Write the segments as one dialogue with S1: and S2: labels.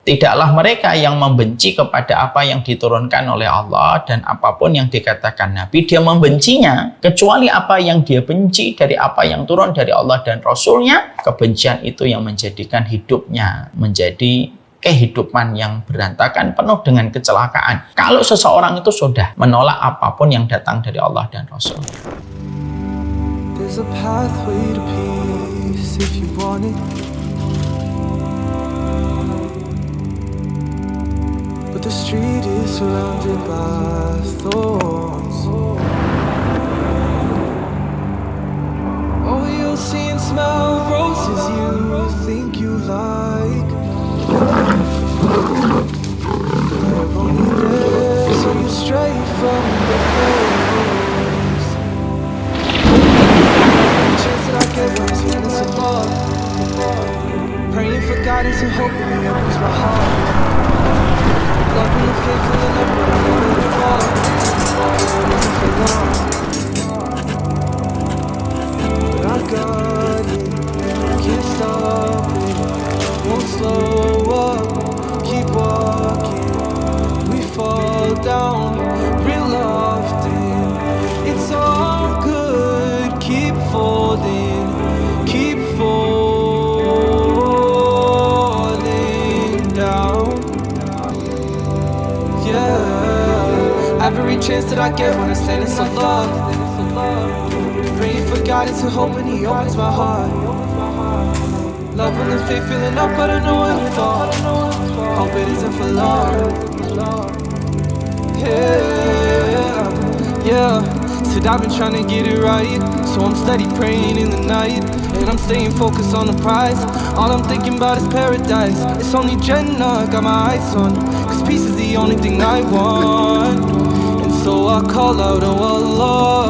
S1: Tidaklah mereka yang membenci kepada apa yang diturunkan oleh Allah dan apapun yang dikatakan Nabi, dia membencinya, kecuali apa yang dia benci dari apa yang turun dari Allah dan Rasulnya. Kebencian itu yang menjadikan hidupnya menjadi kehidupan yang berantakan, penuh dengan kecelakaan. Kalau seseorang itu sudah menolak apapun yang datang dari Allah dan Rasul.
S2: There's a pathway to peace if you want it. But the street is surrounded by thorns. Oh, you'll see and smell roses you think you like. They're only there so you stray from the coast. Chance that I get when I'm spending so long, praying for guidance and hoping He opens my heart. Loving the faith, filling up, but I know it'll fall. It isn't for long, but I got it. Can't stop it, won't slow up. Keep walking, we fall down real often. It's all good. Keep folding, keep falling down. Yeah, every chance that I get when I stand in so long, praying for guidance and hoping He opens my heart. Loving the faith, filling up, but I know it'll fall. Hope it isn't for long. Yeah. Said I've been trying to get it right, so I'm steady praying in the night, and I'm staying focused on the prize. All I'm thinking about is paradise. It's only Jannah, got my eyes on, cause peace is the only thing I want. And so I call out, oh Allah,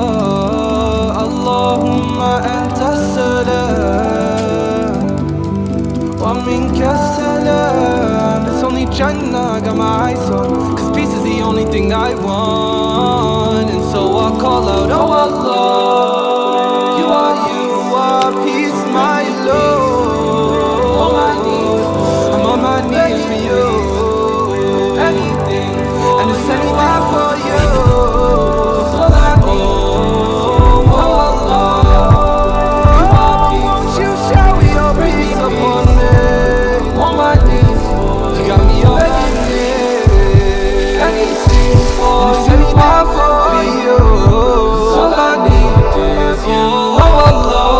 S2: Allahumma anta salam wa minka salam. It's only Jannah, got my eyes on, cause peace is the only thing I want. And so I call out, oh Allah, you are peace, my Lord. On my knees, I'm on my knees for you. Anything for and it's anywhere for you. All I need, oh Allah, you are peace. Won't you shower your peace upon me? On my knees, you got me begging it. Anything for and it's anywhere for you. All I need is you, oh Allah.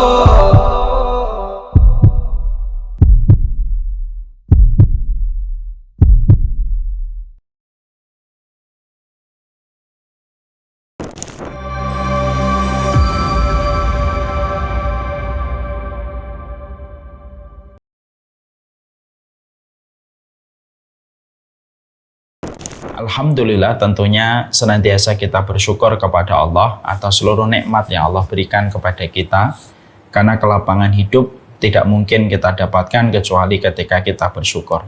S1: Alhamdulillah, tentunya senantiasa kita bersyukur kepada Allah atas seluruh nikmat yang Allah berikan kepada kita, karena kelapangan hidup tidak mungkin kita dapatkan kecuali ketika kita bersyukur.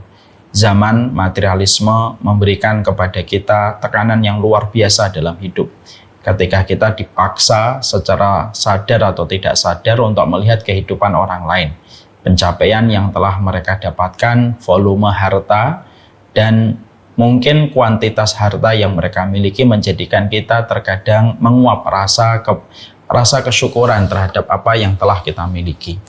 S1: Zaman materialisme memberikan kepada kita tekanan yang luar biasa dalam hidup. Ketika kita dipaksa secara sadar atau tidak sadar untuk melihat kehidupan orang lain, pencapaian yang telah mereka dapatkan, volume harta, dan mungkin kuantitas harta yang mereka miliki menjadikan kita terkadang menguap rasa kesyukuran terhadap apa yang telah kita miliki.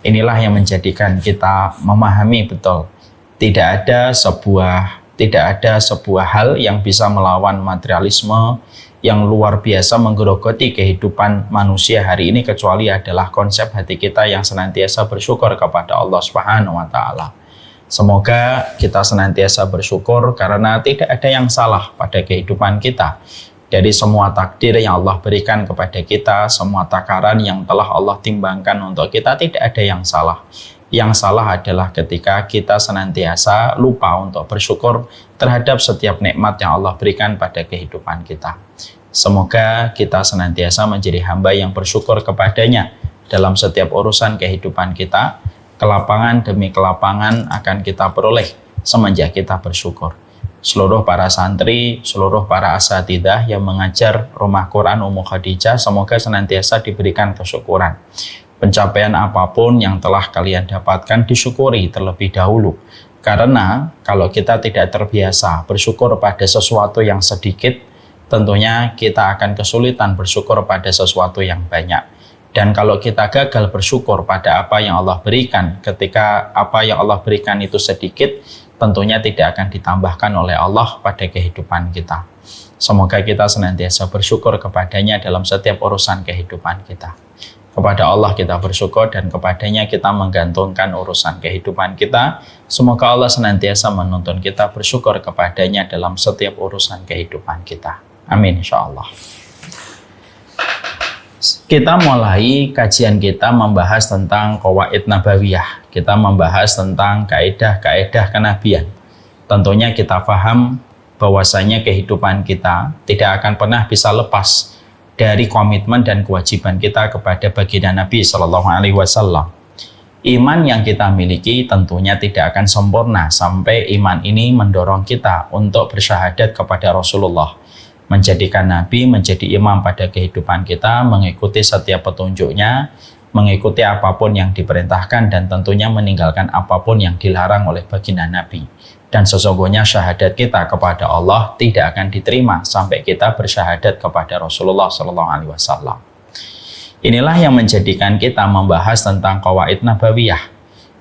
S1: Inilah yang menjadikan kita memahami betul tidak ada sebuah hal yang bisa melawan materialisme yang luar biasa menggerogoti kehidupan manusia hari ini, kecuali adalah konsep hati kita yang senantiasa bersyukur kepada Allah Subhanahu wa Ta'ala. Semoga kita senantiasa bersyukur karena tidak ada yang salah pada kehidupan kita. Dari semua takdir yang Allah berikan kepada kita, semua takaran yang telah Allah timbangkan untuk kita, tidak ada yang salah. Yang salah adalah ketika kita senantiasa lupa untuk bersyukur terhadap setiap nikmat yang Allah berikan pada kehidupan kita. Semoga kita senantiasa menjadi hamba yang bersyukur kepadanya dalam setiap urusan kehidupan kita. Kelapangan demi kelapangan akan kita peroleh semenjak kita bersyukur. Seluruh para santri, seluruh para asatidzah yang mengajar Rumah Quran Ummu Khadijah, semoga senantiasa diberikan kesyukuran. Pencapaian apapun yang telah kalian dapatkan disyukuri terlebih dahulu. Karena kalau kita tidak terbiasa bersyukur pada sesuatu yang sedikit, tentunya kita akan kesulitan bersyukur pada sesuatu yang banyak. Dan kalau kita gagal bersyukur pada apa yang Allah berikan, ketika apa yang Allah berikan itu sedikit, tentunya tidak akan ditambahkan oleh Allah pada kehidupan kita. Semoga kita senantiasa bersyukur kepadanya dalam setiap urusan kehidupan kita. Kepada Allah kita bersyukur dan kepadanya kita menggantungkan urusan kehidupan kita. Semoga Allah senantiasa menuntun kita bersyukur kepadanya dalam setiap urusan kehidupan kita. Amin insyaallah. Kita mulai kajian kita membahas tentang qawaid nabawiyah. Kita membahas tentang kaidah-kaidah kenabian. Tentunya kita paham bahwasanya kehidupan kita tidak akan pernah bisa lepas dari komitmen dan kewajiban kita kepada baginda Nabi Shallallahu Alaihi Wasallam. Iman yang kita miliki tentunya tidak akan sempurna sampai iman ini mendorong kita untuk bersyahadat kepada Rasulullah, menjadikan Nabi menjadi imam pada kehidupan kita, mengikuti setiap petunjuknya, mengikuti apapun yang diperintahkan, dan tentunya meninggalkan apapun yang dilarang oleh baginda Nabi. Dan sesungguhnya syahadat kita kepada Allah tidak akan diterima sampai kita bersyahadat kepada Rasulullah SAW. Inilah yang menjadikan kita membahas tentang qawaid nabawiyah.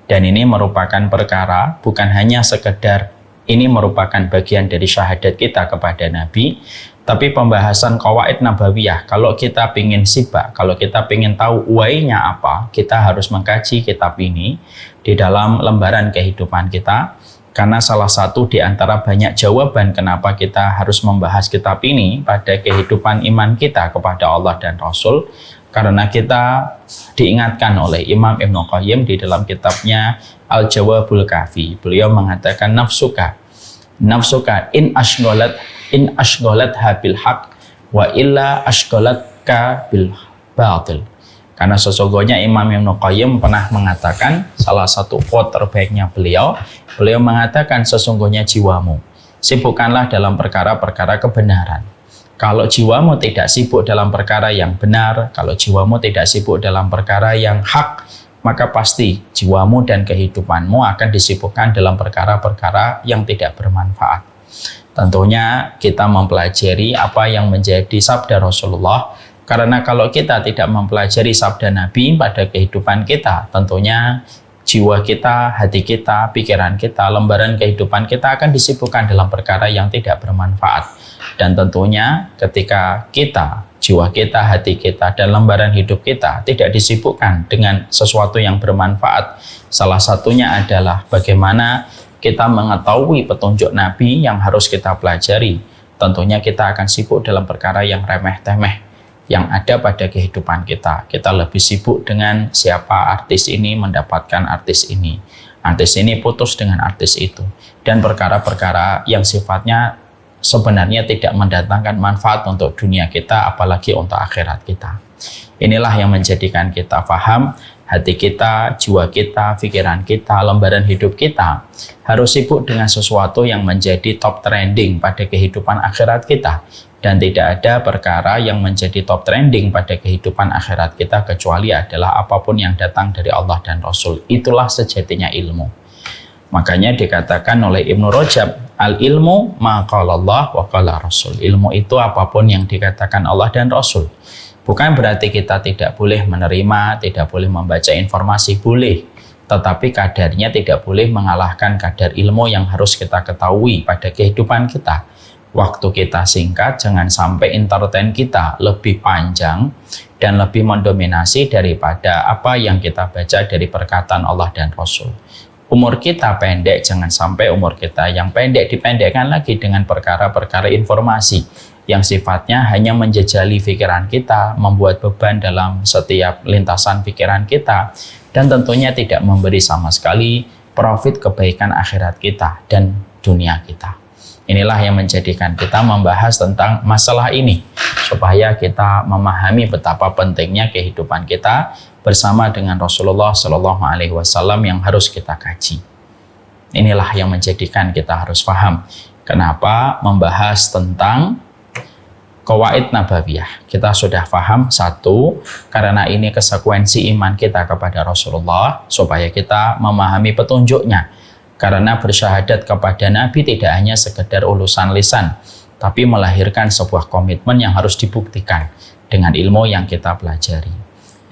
S1: Dan ini merupakan perkara bukan hanya sekedar ini merupakan bagian dari syahadat kita kepada Nabi, tapi pembahasan qawaid nabawiyah, kalau kita ingin sibak, kalau kita ingin tahu why-nya apa, kita harus mengkaji kitab ini di dalam lembaran kehidupan kita. Karena salah satu di antara banyak jawaban kenapa kita harus membahas kitab ini pada kehidupan iman kita kepada Allah dan Rasul, karena kita diingatkan oleh Imam Ibnu Qayyim di dalam kitabnya Al-Jawabul Kafi. Beliau mengatakan nafsuka in ashghalat habil haq wa illa ashghalatka bil batil. Karena sesungguhnya Imam Ibnu Qayyim pernah mengatakan, salah satu quote terbaiknya beliau mengatakan, sesungguhnya jiwamu sibukkanlah dalam perkara-perkara kebenaran. Kalau jiwamu tidak sibuk dalam perkara yang benar, kalau jiwamu tidak sibuk dalam perkara yang hak, maka pasti jiwamu dan kehidupanmu akan disibukkan dalam perkara-perkara yang tidak bermanfaat. Tentunya kita mempelajari apa yang menjadi sabda Rasulullah. Karena kalau kita tidak mempelajari sabda Nabi pada kehidupan kita, tentunya jiwa kita, hati kita, pikiran kita, lembaran kehidupan kita akan disibukkan dalam perkara yang tidak bermanfaat. Dan tentunya ketika kita, jiwa kita, hati kita, dan lembaran hidup kita tidak disibukkan dengan sesuatu yang bermanfaat, salah satunya adalah bagaimana kita mengetahui petunjuk Nabi yang harus kita pelajari. Tentunya kita akan sibuk dalam perkara yang remeh-temeh yang ada pada kehidupan kita. Kita lebih sibuk dengan siapa artis ini mendapatkan artis ini putus dengan artis itu, dan perkara-perkara yang sifatnya sebenarnya tidak mendatangkan manfaat untuk dunia kita, apalagi untuk akhirat kita. Inilah yang menjadikan kita paham, hati kita, jiwa kita, pikiran kita, lembaran hidup kita harus sibuk dengan sesuatu yang menjadi top trending pada kehidupan akhirat kita. Dan tidak ada perkara yang menjadi top trending pada kehidupan akhirat kita kecuali adalah apapun yang datang dari Allah dan Rasul. Itulah sejatinya ilmu. Makanya dikatakan oleh Ibnu Rajab, al-ilmu ma qala Allah wa qala Rasul. Ilmu itu apapun yang dikatakan Allah dan Rasul. Bukan berarti kita tidak boleh menerima, tidak boleh membaca informasi, boleh. Tetapi kadarnya tidak boleh mengalahkan kadar ilmu yang harus kita ketahui pada kehidupan kita. Waktu kita singkat, jangan sampai entertain kita lebih panjang dan lebih mendominasi daripada apa yang kita baca dari perkataan Allah dan Rasul. Umur kita pendek, jangan sampai umur kita yang pendek dipendekkan lagi dengan perkara-perkara informasi yang sifatnya hanya menjejali pikiran kita, membuat beban dalam setiap lintasan pikiran kita, dan tentunya tidak memberi sama sekali profit kebaikan akhirat kita dan dunia kita. Inilah yang menjadikan kita membahas tentang masalah ini, supaya kita memahami betapa pentingnya kehidupan kita bersama dengan Rasulullah Shallallahu Alaihi Wasallam yang harus kita kaji. Inilah yang menjadikan kita harus paham kenapa membahas tentang qawaid nabawiyah. Kita sudah paham, satu, karena ini konsekuensi iman kita kepada Rasulullah, supaya kita memahami petunjuknya. Karena bersyahadat kepada Nabi tidak hanya sekedar ulusan lisan, tapi melahirkan sebuah komitmen yang harus dibuktikan dengan ilmu yang kita pelajari.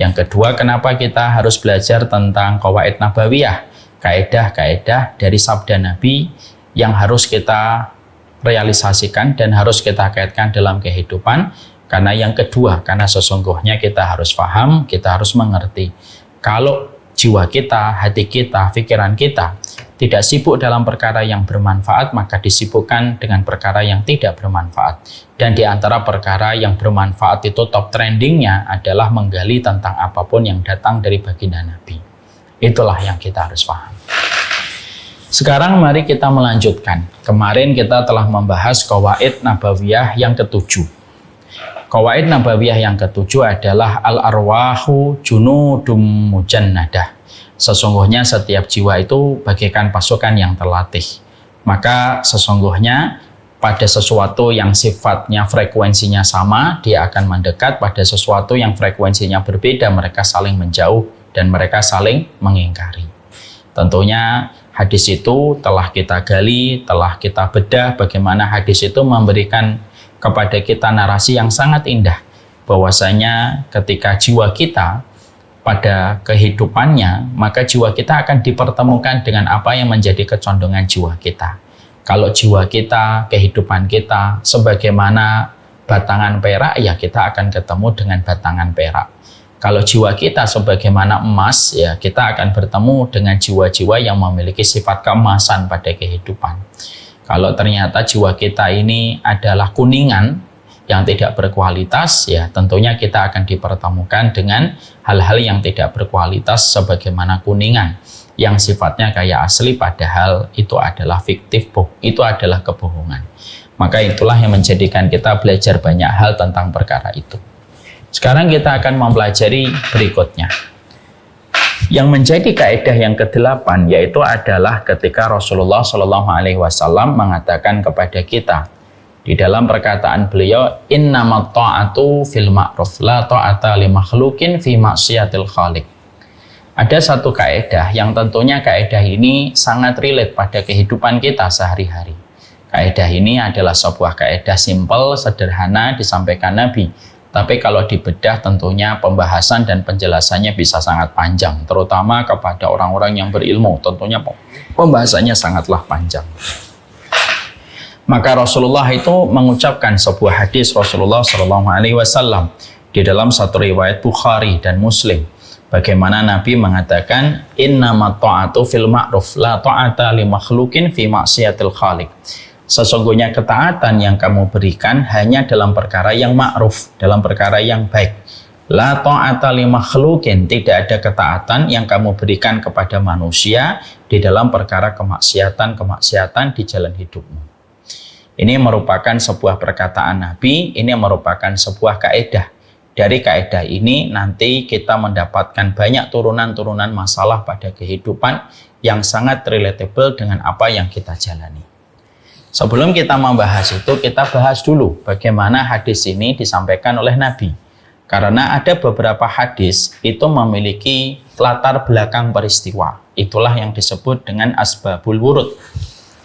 S1: Yang kedua, kenapa kita harus belajar tentang qawaid nabawiyah, kaedah-kaedah dari sabda Nabi yang harus kita realisasikan dan harus kita kaitkan dalam kehidupan. Karena yang kedua, karena sesungguhnya kita harus paham, kita harus mengerti. Kalau jiwa kita, hati kita, pikiran kita tidak sibuk dalam perkara yang bermanfaat, maka disibukkan dengan perkara yang tidak bermanfaat. Dan di antara perkara yang bermanfaat itu top trendingnya adalah menggali tentang apapun yang datang dari baginda Nabi. Itulah yang kita harus paham. Sekarang mari kita melanjutkan. Kemarin kita telah membahas qawaid nabawiyah yang ketujuh. Qawaid nabawiyah yang ketujuh adalah al-arwahu junudum mujannadah. Sesungguhnya setiap jiwa itu bagaikan pasukan yang terlatih. Maka sesungguhnya pada sesuatu yang sifatnya frekuensinya sama, dia akan mendekat. Pada sesuatu yang frekuensinya berbeda, mereka saling menjauh dan mereka saling mengingkari. Tentunya hadis itu telah kita gali, telah kita bedah bagaimana hadis itu memberikan kepada kita narasi yang sangat indah, bahwasanya ketika jiwa kita pada kehidupannya, maka jiwa kita akan dipertemukan dengan apa yang menjadi kecondongan jiwa kita. Kalau jiwa kita, kehidupan kita sebagaimana batangan perak, ya kita akan ketemu dengan batangan perak. Kalau jiwa kita sebagaimana emas, ya kita akan bertemu dengan jiwa-jiwa yang memiliki sifat keemasan pada kehidupan. Kalau ternyata jiwa kita ini adalah kuningan yang tidak berkualitas, ya tentunya kita akan dipertemukan dengan hal-hal yang tidak berkualitas sebagaimana kuningan yang sifatnya kayak asli, padahal itu adalah fiktif, itu adalah kebohongan. Maka itulah yang menjadikan kita belajar banyak hal tentang perkara itu. Sekarang kita akan mempelajari berikutnya. Yang menjadi kaidah yang ke-8 yaitu adalah ketika Rasulullah SAW mengatakan kepada kita di dalam perkataan beliau, innamat ta'atu fil ma'ruf la ta'ata li makhluqin fi maksiatil khaliq. Ada satu kaidah yang tentunya kaidah ini sangat relate pada kehidupan kita sehari-hari. Kaidah ini adalah sebuah kaidah simpel, sederhana disampaikan Nabi. Tapi kalau dibedah tentunya pembahasan dan penjelasannya bisa sangat panjang, terutama kepada orang-orang yang berilmu. Tentunya pembahasannya sangatlah panjang. Maka Rasulullah itu mengucapkan sebuah hadis Rasulullah SAW di dalam satu riwayat Bukhari dan Muslim. Bagaimana Nabi mengatakan, innamat ta'atu fil ma'ruf la ta'ata li makhluqin fi maksiatil khaliq. Sesungguhnya ketaatan yang kamu berikan hanya dalam perkara yang ma'ruf, dalam perkara yang baik. La ta'ata li makhluqin, tidak ada ketaatan yang kamu berikan kepada manusia di dalam perkara kemaksiatan di jalan hidupmu. Ini merupakan sebuah perkataan Nabi, ini merupakan sebuah kaidah. Dari kaidah ini nanti kita mendapatkan banyak turunan-turunan masalah pada kehidupan yang sangat relatable dengan apa yang kita jalani. Sebelum kita membahas itu, kita bahas dulu bagaimana hadis ini disampaikan oleh Nabi. Karena ada beberapa hadis itu memiliki latar belakang peristiwa. Itulah yang disebut dengan asbabul wurud.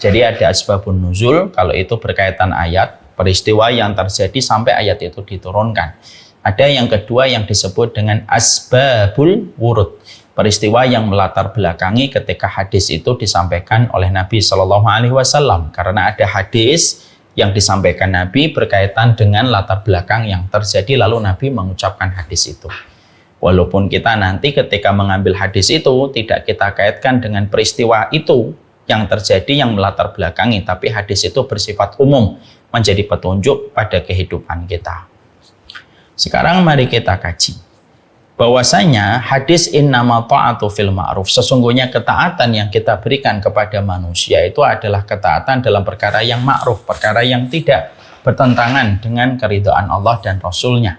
S1: Jadi ada asbabun nuzul, kalau itu berkaitan ayat, peristiwa yang terjadi sampai ayat itu diturunkan. Ada yang kedua yang disebut dengan asbabul wurud, peristiwa yang melatar belakangi ketika hadis itu disampaikan oleh Nabi SAW. Karena ada hadis yang disampaikan Nabi berkaitan dengan latar belakang yang terjadi, lalu Nabi mengucapkan hadis itu. Walaupun kita nanti ketika mengambil hadis itu tidak kita kaitkan dengan peristiwa itu yang terjadi yang melatar belakangi, tapi hadis itu bersifat umum, menjadi petunjuk pada kehidupan kita. Sekarang mari kita kaji bahwasanya hadis innama ta'atu fil ma'ruf, sesungguhnya ketaatan yang kita berikan kepada manusia itu adalah ketaatan dalam perkara yang ma'ruf, perkara yang tidak bertentangan dengan keridhaan Allah dan Rasulnya.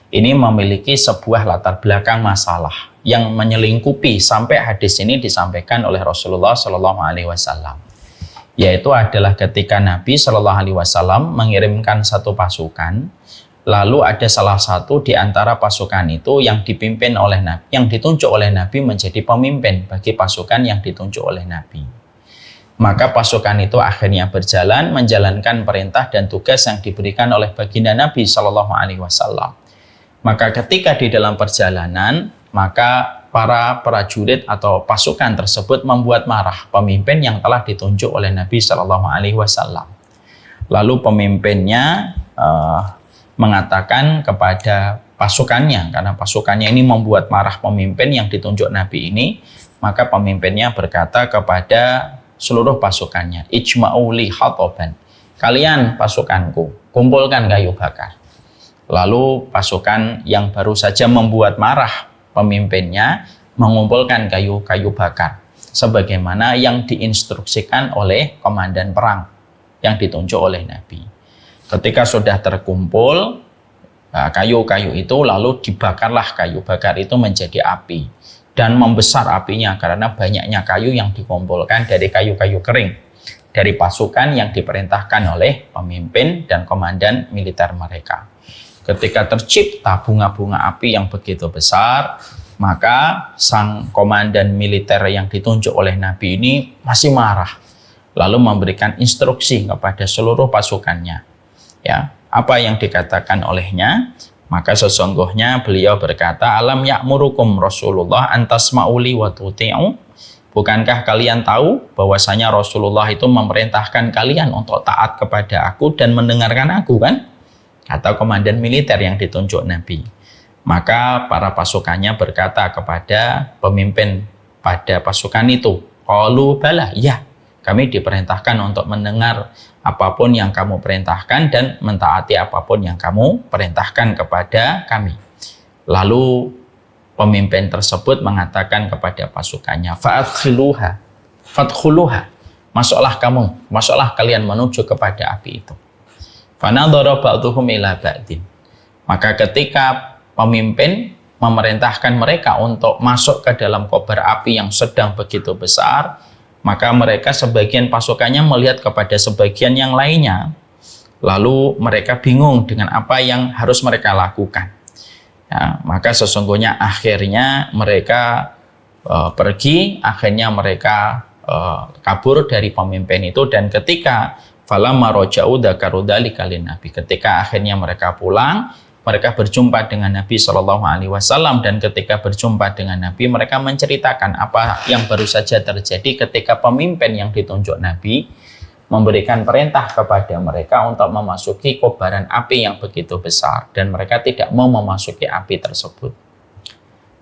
S1: Ini memiliki sebuah latar belakang masalah yang menyelingkupi sampai hadis ini disampaikan oleh Rasulullah SAW. Yaitu adalah ketika Nabi SAW mengirimkan satu pasukan, lalu ada salah satu di antara pasukan itu yang dipimpin oleh Nabi, yang ditunjuk oleh Nabi menjadi pemimpin bagi pasukan yang ditunjuk oleh Nabi. Maka pasukan itu akhirnya berjalan menjalankan perintah dan tugas yang diberikan oleh baginda Nabi Shallallahu Alaihi Wasallam. Maka ketika di dalam perjalanan, maka para prajurit atau pasukan tersebut membuat marah pemimpin yang telah ditunjuk oleh Nabi Shallallahu Alaihi Wasallam. Lalu pemimpinnya mengatakan kepada pasukannya, karena pasukannya ini membuat marah pemimpin yang ditunjuk Nabi ini, maka pemimpinnya berkata kepada seluruh pasukannya, ijma'u li hatoban, kalian pasukanku, kumpulkan kayu bakar. Lalu pasukan yang baru saja membuat marah pemimpinnya mengumpulkan kayu-kayu bakar sebagaimana yang diinstruksikan oleh komandan perang yang ditunjuk oleh Nabi. Ketika sudah terkumpul kayu-kayu itu, lalu dibakarlah kayu bakar itu menjadi api dan membesar apinya karena banyaknya kayu yang dikumpulkan dari kayu-kayu kering dari pasukan yang diperintahkan oleh pemimpin dan komandan militer mereka. Ketika tercipta bunga-bunga api yang begitu besar, maka sang komandan militer yang ditunjuk oleh Nabi ini masih marah, lalu memberikan instruksi kepada seluruh pasukannya. Ya, apa yang dikatakan olehnya? Maka sesungguhnya beliau berkata, alam ya'murukum Rasulullah antasma'uli wa tuti'u. Bukankah kalian tahu bahwasanya Rasulullah itu memerintahkan kalian untuk taat kepada aku dan mendengarkan aku, kan? Kata komandan militer yang ditunjuk Nabi. Maka para pasukannya berkata kepada pemimpin pada pasukan itu, qalu bala, ya, kami diperintahkan untuk mendengar apapun yang kamu perintahkan dan mentaati apapun yang kamu perintahkan kepada kami. Lalu pemimpin tersebut mengatakan kepada pasukannya, fadkhuluha, masuklah kalian menuju kepada api itu. Fanadhara ba'dhuhum ila ba'din. Maka ketika pemimpin memerintahkan mereka untuk masuk ke dalam kobar api yang sedang begitu besar, maka mereka sebagian pasukannya melihat kepada sebagian yang lainnya. Lalu mereka bingung dengan apa yang harus mereka lakukan. Ya, maka sesungguhnya akhirnya mereka pergi, akhirnya mereka kabur dari pemimpin itu. Dan ketika falamma raja'u dzakaru dzalika lin-nabi, ketika akhirnya mereka pulang, mereka berjumpa dengan Nabi Shallallahu Alaihi Wasallam, dan ketika berjumpa dengan Nabi mereka menceritakan apa yang baru saja terjadi ketika pemimpin yang ditunjuk Nabi memberikan perintah kepada mereka untuk memasuki kobaran api yang begitu besar dan mereka tidak mau memasuki api tersebut.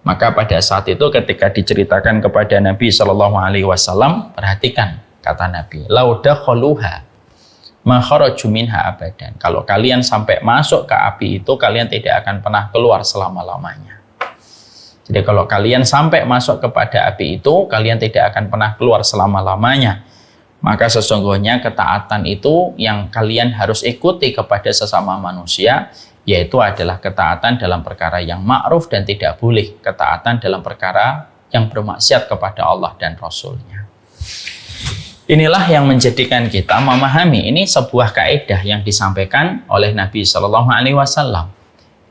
S1: Maka pada saat itu ketika diceritakan kepada Nabi Shallallahu Alaihi Wasallam, perhatikan kata Nabi, laudakhaluha ma kharaju minha abadan. Kalau kalian sampai masuk ke api itu, kalian tidak akan pernah keluar selama-lamanya. Jadi kalau kalian sampai masuk kepada api itu, kalian tidak akan pernah keluar selama-lamanya. Maka sesungguhnya ketaatan itu yang kalian harus ikuti kepada sesama manusia, yaitu adalah ketaatan dalam perkara yang ma'ruf dan tidak boleh ketaatan dalam perkara yang bermaksiat kepada Allah dan Rasul-Nya. Inilah yang menjadikan kita memahami ini sebuah kaidah yang disampaikan oleh Nabi Shallallahu Alaihi Wasallam.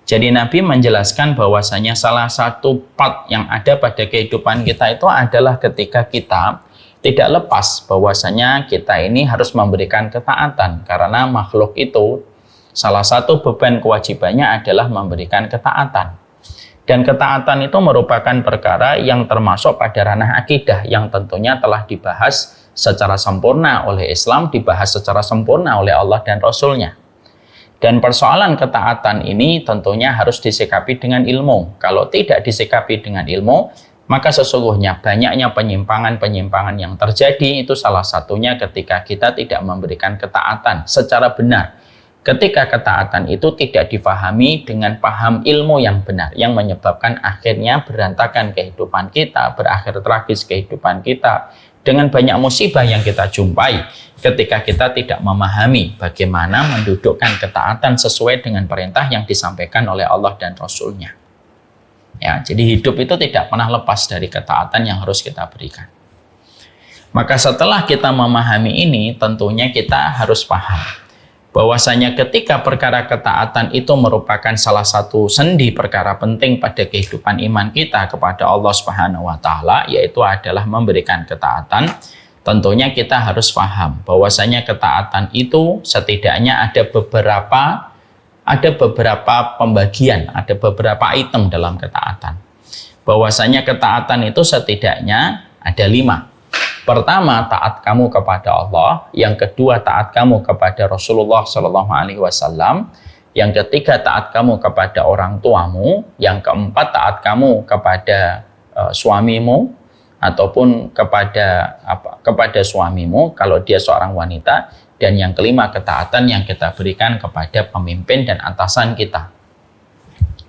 S1: Jadi Nabi menjelaskan bahwasanya salah satu part yang ada pada kehidupan kita itu adalah ketika kita tidak lepas bahwasanya kita ini harus memberikan ketaatan, karena makhluk itu salah satu beban kewajibannya adalah memberikan ketaatan. Dan ketaatan itu merupakan perkara yang termasuk pada ranah akidah yang tentunya telah dibahas secara sempurna oleh Islam, dibahas secara sempurna oleh Allah dan Rasul-Nya. Dan persoalan ketaatan ini tentunya harus disikapi dengan ilmu. Kalau tidak disikapi dengan ilmu, maka sesungguhnya banyaknya penyimpangan-penyimpangan yang terjadi, itu salah satunya ketika kita tidak memberikan ketaatan secara benar. Ketika ketaatan itu tidak difahami dengan paham ilmu yang benar, yang menyebabkan akhirnya berantakan kehidupan kita, berakhir tragis kehidupan kita, dengan banyak musibah yang kita jumpai ketika kita tidak memahami bagaimana mendudukkan ketaatan sesuai dengan perintah yang disampaikan oleh Allah dan Rasul-Nya. Ya, jadi hidup itu tidak pernah lepas dari ketaatan yang harus kita berikan. Maka setelah kita memahami ini, tentunya kita harus paham bahwasanya ketika perkara ketaatan itu merupakan salah satu sendi perkara penting pada kehidupan iman kita kepada Allah Subhanahu wa taala, yaitu adalah memberikan ketaatan, tentunya kita harus paham bahwasanya ketaatan itu setidaknya ada beberapa pembagian, ada beberapa item dalam ketaatan. Bahwasanya ketaatan itu setidaknya ada 5. Pertama, taat kamu kepada Allah. Yang kedua, taat kamu kepada Rasulullah SAW. Yang ketiga, taat kamu kepada orang tuamu. Yang keempat, taat kamu kepada suamimu ataupun kepada suamimu kalau dia seorang wanita. Dan yang kelima, ketaatan yang kita berikan kepada pemimpin dan atasan kita.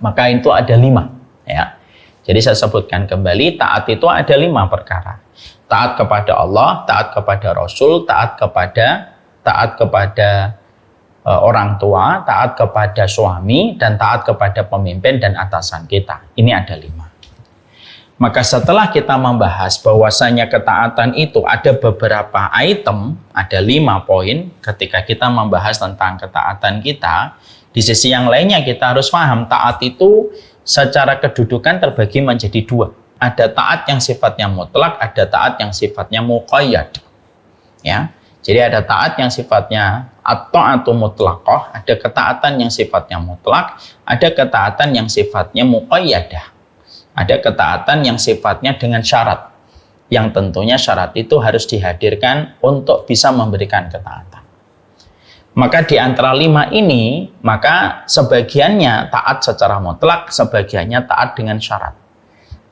S1: Maka itu ada 5, ya. Jadi saya sebutkan kembali, taat itu ada 5 perkara. Taat kepada Allah, taat kepada Rasul, taat kepada orang tua, taat kepada suami, dan taat kepada pemimpin dan atasan kita. Ini ada 5. Maka setelah kita membahas bahwasanya ketaatan itu ada beberapa item, ada 5 poin ketika kita membahas tentang ketaatan kita, di sisi yang lainnya kita harus paham taat itu secara kedudukan terbagi menjadi 2. Ada taat yang sifatnya mutlak, ada taat yang sifatnya muqayyad. Ya. Jadi ada taat yang sifatnya at-ta'atu mutlaqah, ada ketaatan yang sifatnya mutlak, ada ketaatan yang sifatnya muqayyadah. Ada ketaatan yang sifatnya dengan syarat, yang tentunya syarat itu harus dihadirkan untuk bisa memberikan ketaatan. Maka di antara 5 ini, maka sebagiannya taat secara mutlak, sebagiannya taat dengan syarat.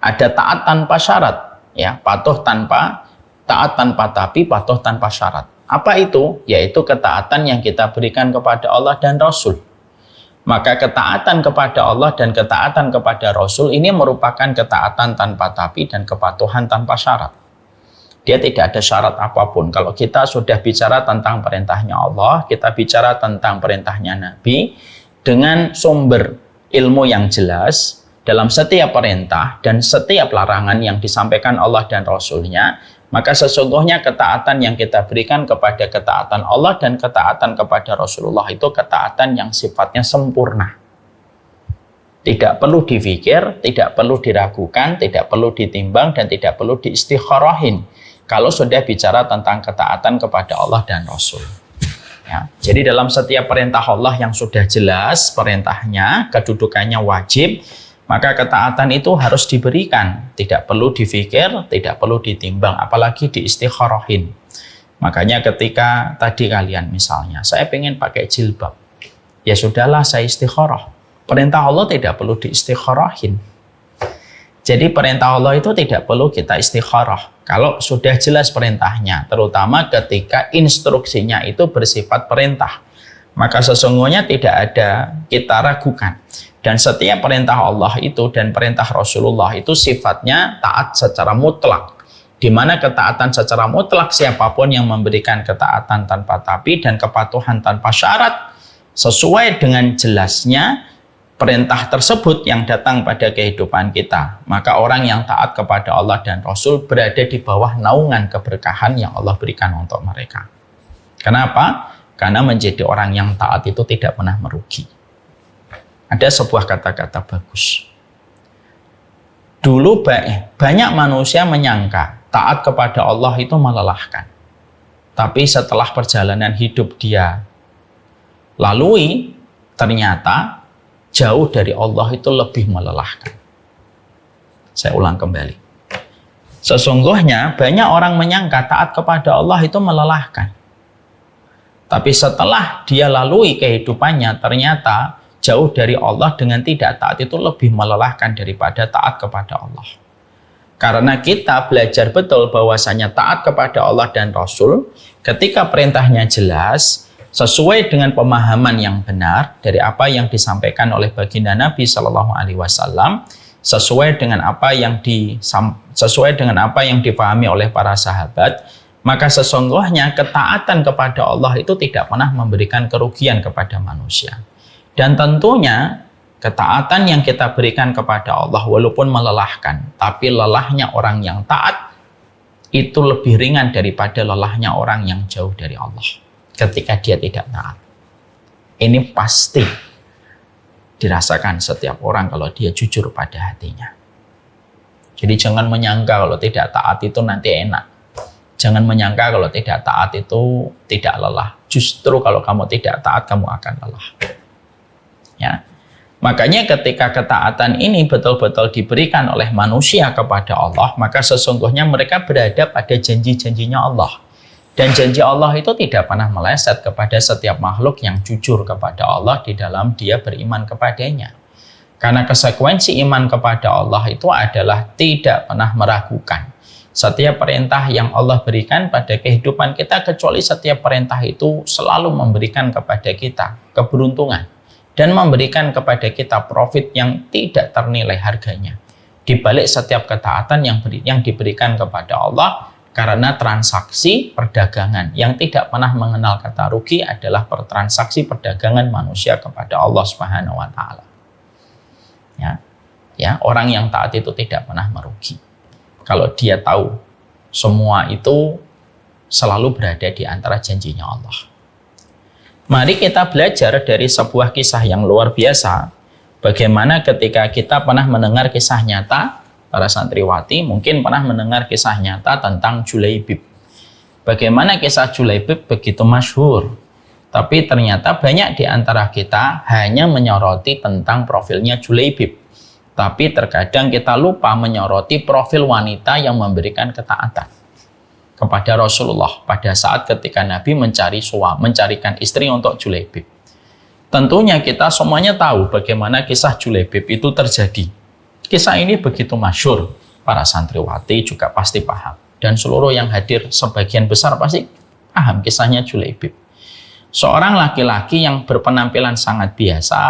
S1: Ada taat tanpa syarat, ya, taat tanpa tapi, patuh tanpa syarat. Apa itu? Yaitu ketaatan yang kita berikan kepada Allah dan Rasul. Maka ketaatan kepada Allah dan ketaatan kepada Rasul ini merupakan ketaatan tanpa tapi dan kepatuhan tanpa syarat. Dia tidak ada syarat apapun. Kalau kita sudah bicara tentang perintahnya Allah, kita bicara tentang perintahnya Nabi, dengan sumber ilmu yang jelas, dalam setiap perintah dan setiap larangan yang disampaikan Allah dan Rasulnya, maka sesungguhnya ketaatan yang kita berikan kepada ketaatan Allah dan ketaatan kepada Rasulullah itu ketaatan yang sifatnya sempurna. Tidak perlu difikir, tidak perlu diragukan, tidak perlu ditimbang, dan tidak perlu diistikharahin kalau sudah bicara tentang ketaatan kepada Allah dan Rasul. Ya, jadi dalam setiap perintah Allah yang sudah jelas perintahnya, kedudukannya wajib, maka ketaatan itu harus diberikan, tidak perlu difikir, tidak perlu ditimbang, apalagi diistikharahin. Makanya ketika tadi kalian misalnya, saya pengen pakai jilbab, ya sudahlah saya istikharah. Perintah Allah tidak perlu diistikharahin. Jadi perintah Allah itu tidak perlu kita istikharah. Kalau sudah jelas perintahnya, terutama ketika instruksinya itu bersifat perintah, maka sesungguhnya tidak ada kita ragukan. Dan setiap perintah Allah itu dan perintah Rasulullah itu sifatnya taat secara mutlak. Di mana ketaatan secara mutlak siapapun yang memberikan ketaatan tanpa tapi dan kepatuhan tanpa syarat sesuai dengan jelasnya perintah tersebut yang datang pada kehidupan kita, maka orang yang taat kepada Allah dan Rasul berada di bawah naungan keberkahan yang Allah berikan untuk mereka. Kenapa? Karena menjadi orang yang taat itu tidak pernah merugi. Ada sebuah kata-kata bagus. Dulu banyak manusia menyangka taat kepada Allah itu melelahkan. Tapi setelah perjalanan hidup dia lalui, ternyata jauh dari Allah itu lebih melelahkan. Saya ulang kembali. Sesungguhnya banyak orang menyangka taat kepada Allah itu melelahkan. Tapi setelah dia lalui kehidupannya, ternyata jauh dari Allah dengan tidak taat itu lebih melelahkan daripada taat kepada Allah. Karena kita belajar betul bahwasanya taat kepada Allah dan Rasul, ketika perintahnya jelas, sesuai dengan pemahaman yang benar dari apa yang disampaikan oleh baginda Nabi SAW, sesuai dengan apa yang dipahami oleh para sahabat, maka sesungguhnya ketaatan kepada Allah itu tidak pernah memberikan kerugian kepada manusia. Dan tentunya ketaatan yang kita berikan kepada Allah walaupun melelahkan, tapi lelahnya orang yang taat itu lebih ringan daripada lelahnya orang yang jauh dari Allah ketika dia tidak taat. Ini pasti dirasakan setiap orang kalau dia jujur pada hatinya. Jadi jangan menyangka kalau tidak taat itu nanti enak. Jangan menyangka kalau tidak taat itu tidak lelah. Justru kalau kamu tidak taat, kamu akan lelah. Ya. Makanya ketika ketaatan ini betul-betul diberikan oleh manusia kepada Allah, maka sesungguhnya mereka berada pada janji-janjinya Allah. Dan janji Allah itu tidak pernah meleset kepada setiap makhluk yang jujur kepada Allah di dalam dia beriman kepadanya. Karena konsekuensi iman kepada Allah itu adalah tidak pernah meragukan setiap perintah yang Allah berikan pada kehidupan kita, kecuali setiap perintah itu selalu memberikan kepada kita keberuntungan dan memberikan kepada kita profit yang tidak ternilai harganya di balik setiap ketaatan yang diberikan kepada Allah. Karena transaksi perdagangan yang tidak pernah mengenal kata rugi adalah transaksi perdagangan manusia kepada Allah Subhanahu wa taala. Ya, orang yang taat itu tidak pernah merugi. Kalau dia tahu semua itu selalu berada di antara janjinya Allah. Mari kita belajar dari sebuah kisah yang luar biasa. Bagaimana ketika kita pernah mendengar kisah nyata, para santriwati mungkin pernah mendengar kisah nyata tentang Julaibib. Bagaimana kisah Julaibib begitu masyhur. Tapi ternyata banyak di antara kita hanya menyoroti tentang profilnya Julaibib. Tapi terkadang kita lupa menyoroti profil wanita yang memberikan ketaatan kepada Rasulullah pada saat ketika Nabi mencarikan istri untuk Julaibib. Tentunya kita semuanya tahu bagaimana kisah Julaibib itu terjadi. Kisah ini begitu masyhur, para santriwati juga pasti paham. Dan seluruh yang hadir sebagian besar pasti paham kisahnya Julaibib. Seorang laki-laki yang berpenampilan sangat biasa,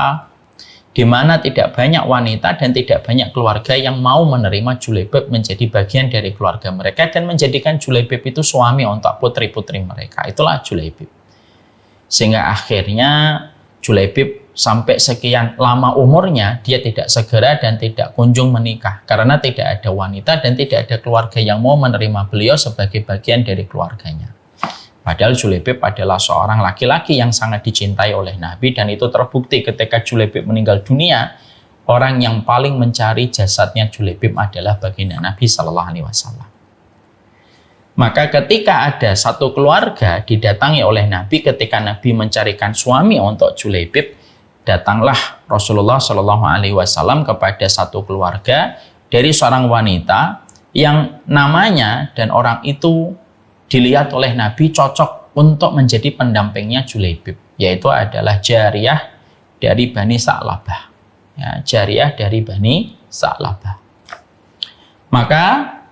S1: di mana tidak banyak wanita dan tidak banyak keluarga yang mau menerima Julaibib menjadi bagian dari keluarga mereka dan menjadikan Julaibib itu suami untuk putri-putri mereka. Itulah Julaibib. Sehingga akhirnya Julaibib sampai sekian lama umurnya, dia tidak segera dan tidak kunjung menikah. Karena tidak ada wanita dan tidak ada keluarga yang mau menerima beliau sebagai bagian dari keluarganya. Padahal Julaibib adalah seorang laki-laki yang sangat dicintai oleh Nabi, dan itu terbukti ketika Julaibib meninggal dunia. Orang yang paling mencari jasadnya Julaibib adalah baginda Nabi Shallallahu Alaihi Wasallam. Maka ketika ada satu keluarga didatangi oleh Nabi ketika Nabi mencarikan suami untuk Julaibib, datanglah Rasulullah Shallallahu Alaihi Wasallam kepada satu keluarga dari seorang wanita yang namanya dan orang itu dilihat oleh Nabi cocok untuk menjadi pendampingnya Julaibib, yaitu adalah jariyah dari Bani Sa'labah. Ya, jariyah dari Bani Sa'labah. Maka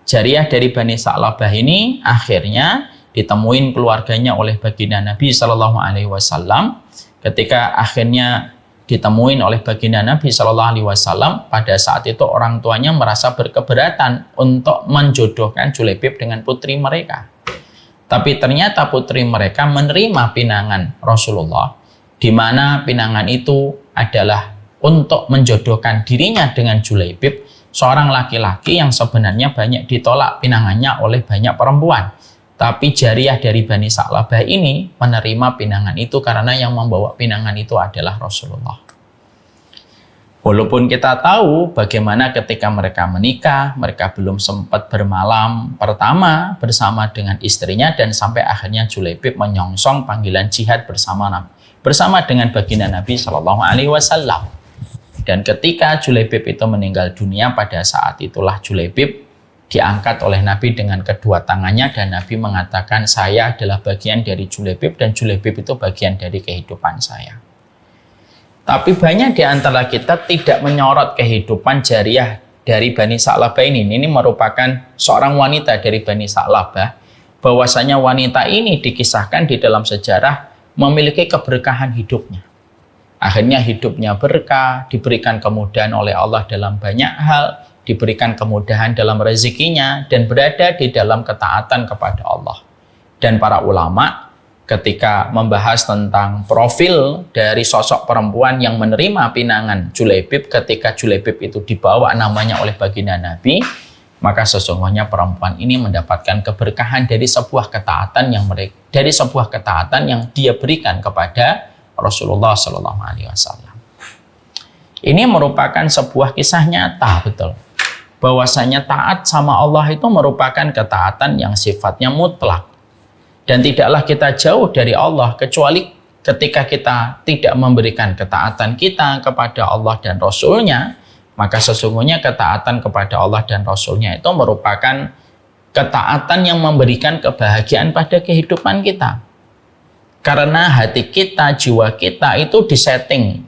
S1: jariyah dari Bani Sa'labah ini akhirnya ditemuin keluarganya oleh baginda Nabi Shallallahu Alaihi Wasallam. Ketika akhirnya ditemuin oleh baginda Nabi Shallallahu Alaihi Wasallam, pada saat itu orang tuanya merasa berkeberatan untuk menjodohkan Julaibib dengan putri mereka. Tapi ternyata putri mereka menerima pinangan Rasulullah, di mana pinangan itu adalah untuk menjodohkan dirinya dengan Julaibib, seorang laki-laki yang sebenarnya banyak ditolak pinangannya oleh banyak perempuan. Tapi jariyah dari Bani Sa'labah ini menerima pinangan itu karena yang membawa pinangan itu adalah Rasulullah. Walaupun kita tahu bagaimana ketika mereka menikah, mereka belum sempat bermalam pertama bersama dengan istrinya, dan sampai akhirnya Julaibib menyongsong panggilan jihad bersama dengan baginda Nabi Shallallahu Alaihi Wasallam. Dan ketika Julaibib itu meninggal dunia, pada saat itulah Julaibib diangkat oleh Nabi dengan kedua tangannya, dan Nabi mengatakan, saya adalah bagian dari Julaibib dan Julaibib itu bagian dari kehidupan saya. Tapi banyak di antara kita tidak menyorot kehidupan jariyah dari Bani Sa'labah ini. Ini merupakan seorang wanita dari Bani Sa'labah. Bahwasanya wanita ini dikisahkan di dalam sejarah memiliki keberkahan hidupnya. Akhirnya hidupnya berkah, diberikan kemudahan oleh Allah dalam banyak hal, diberikan kemudahan dalam rezekinya, dan berada di dalam ketaatan kepada Allah. Dan para ulama ketika membahas tentang profil dari sosok perempuan yang menerima pinangan Julaibib, ketika Julaibib itu dibawa namanya oleh baginda Nabi, maka sesungguhnya perempuan ini mendapatkan keberkahan dari sebuah ketaatan yang dia berikan kepada Rasulullah Shallallahu Alaihi Wasallam. Ini merupakan sebuah kisah nyata, betul. bahwasanya taat sama Allah itu merupakan ketaatan yang sifatnya mutlak. Dan tidaklah kita jauh dari Allah kecuali ketika kita tidak memberikan ketaatan kita kepada Allah dan Rasul-Nya, maka sesungguhnya ketaatan kepada Allah dan Rasul-Nya itu merupakan ketaatan yang memberikan kebahagiaan pada kehidupan kita. Karena hati kita, jiwa kita itu disetting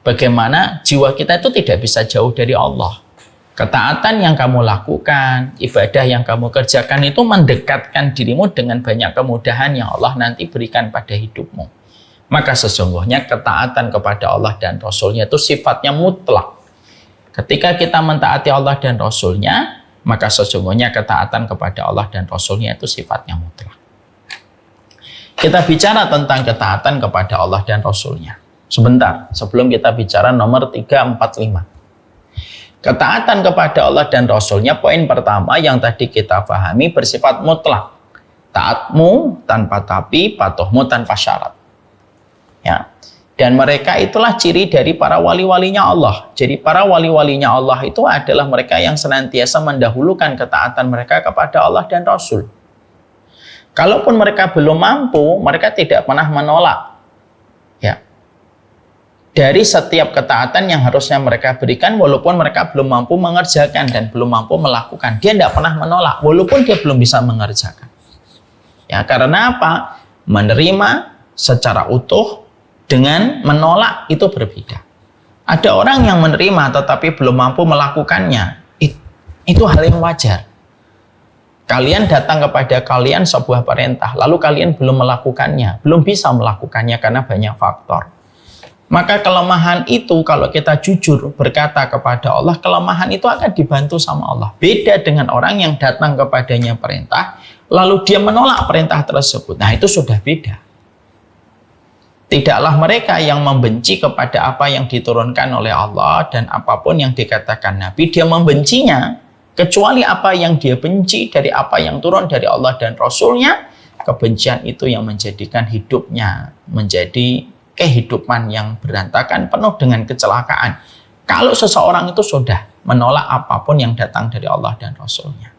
S1: bagaimana jiwa kita itu tidak bisa jauh dari Allah. Ketaatan yang kamu lakukan, ibadah yang kamu kerjakan itu mendekatkan dirimu dengan banyak kemudahan yang Allah nanti berikan pada hidupmu. Maka sesungguhnya ketaatan kepada Allah dan Rasul-Nya itu sifatnya mutlak. Ketika kita mentaati Allah dan Rasul-Nya, maka sesungguhnya ketaatan kepada Allah dan Rasul-Nya itu sifatnya mutlak. Kita bicara tentang ketaatan kepada Allah dan Rasul-Nya. Sebentar, sebelum kita bicara nomor 3, 4, 5. Ketaatan kepada Allah dan Rasul-Nya, poin pertama yang tadi kita pahami bersifat mutlak. Taatmu tanpa tapi, patuhmu tanpa syarat. Ya. Dan mereka itulah ciri dari para wali-walinya Allah. Jadi para wali-walinya Allah itu adalah mereka yang senantiasa mendahulukan ketaatan mereka kepada Allah dan Rasul. Kalaupun mereka belum mampu, mereka tidak pernah menolak. Ya. Dari setiap ketaatan yang harusnya mereka berikan, walaupun mereka belum mampu mengerjakan dan belum mampu melakukan, dia tidak pernah menolak, walaupun dia belum bisa mengerjakan. Ya, karena apa? Menerima secara utuh dengan menolak itu berbeda. Ada orang yang menerima tetapi belum mampu melakukannya, itu hal yang wajar. Kalian datang kepada kalian sebuah perintah, lalu kalian belum melakukannya, belum bisa melakukannya karena banyak faktor. Maka kelemahan itu kalau kita jujur berkata kepada Allah, kelemahan itu akan dibantu sama Allah. Beda dengan orang yang datang kepadanya perintah, lalu dia menolak perintah tersebut. Nah, itu sudah beda. Tidaklah mereka yang membenci kepada apa yang diturunkan oleh Allah dan apapun yang dikatakan Nabi, dia membencinya, kecuali apa yang dia benci dari apa yang turun dari Allah dan Rasul-Nya, kebencian itu yang menjadikan hidupnya menjadi kehidupan yang berantakan, penuh dengan kecelakaan. Kalau seseorang itu sudah menolak apapun yang datang dari Allah dan Rasul-Nya.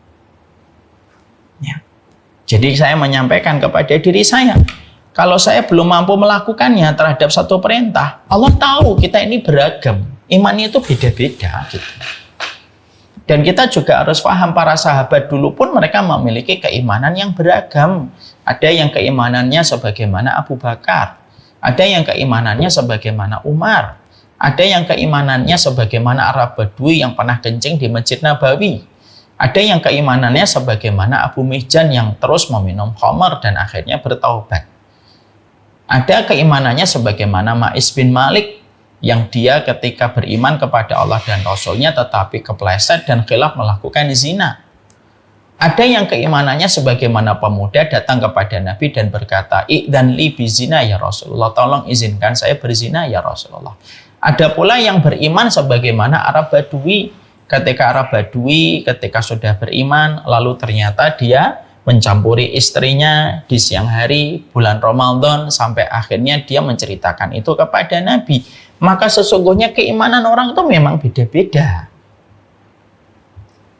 S1: Ya. Jadi saya menyampaikan kepada diri saya, kalau saya belum mampu melakukannya terhadap satu perintah, Allah tahu kita ini beragam. Imannya itu beda-beda. Gitu. Dan kita juga harus paham, para sahabat dulu pun mereka memiliki keimanan yang beragam. Ada yang keimanannya sebagaimana Abu Bakar. Ada yang keimanannya sebagaimana Umar. Ada yang keimanannya sebagaimana Arab Badui yang pernah kencing di Masjid Nabawi. Ada yang keimanannya sebagaimana Abu Mihjan yang terus meminum khamar dan akhirnya bertaubat. Ada keimanannya sebagaimana Ma'is bin Malik yang dia ketika beriman kepada Allah dan Rasul-Nya tetapi kepleset dan khilaf melakukan zina. Ada yang keimanannya sebagaimana pemuda datang kepada Nabi dan berkata, "Idzan li bizina ya Rasulullah, tolong izinkan saya berzina ya Rasulullah." Ada pula yang beriman sebagaimana Arab Badui. Ketika sudah beriman, lalu ternyata dia mencampuri istrinya di siang hari bulan Ramadan sampai akhirnya dia menceritakan itu kepada Nabi. Maka sesungguhnya keimanan orang itu memang beda-beda.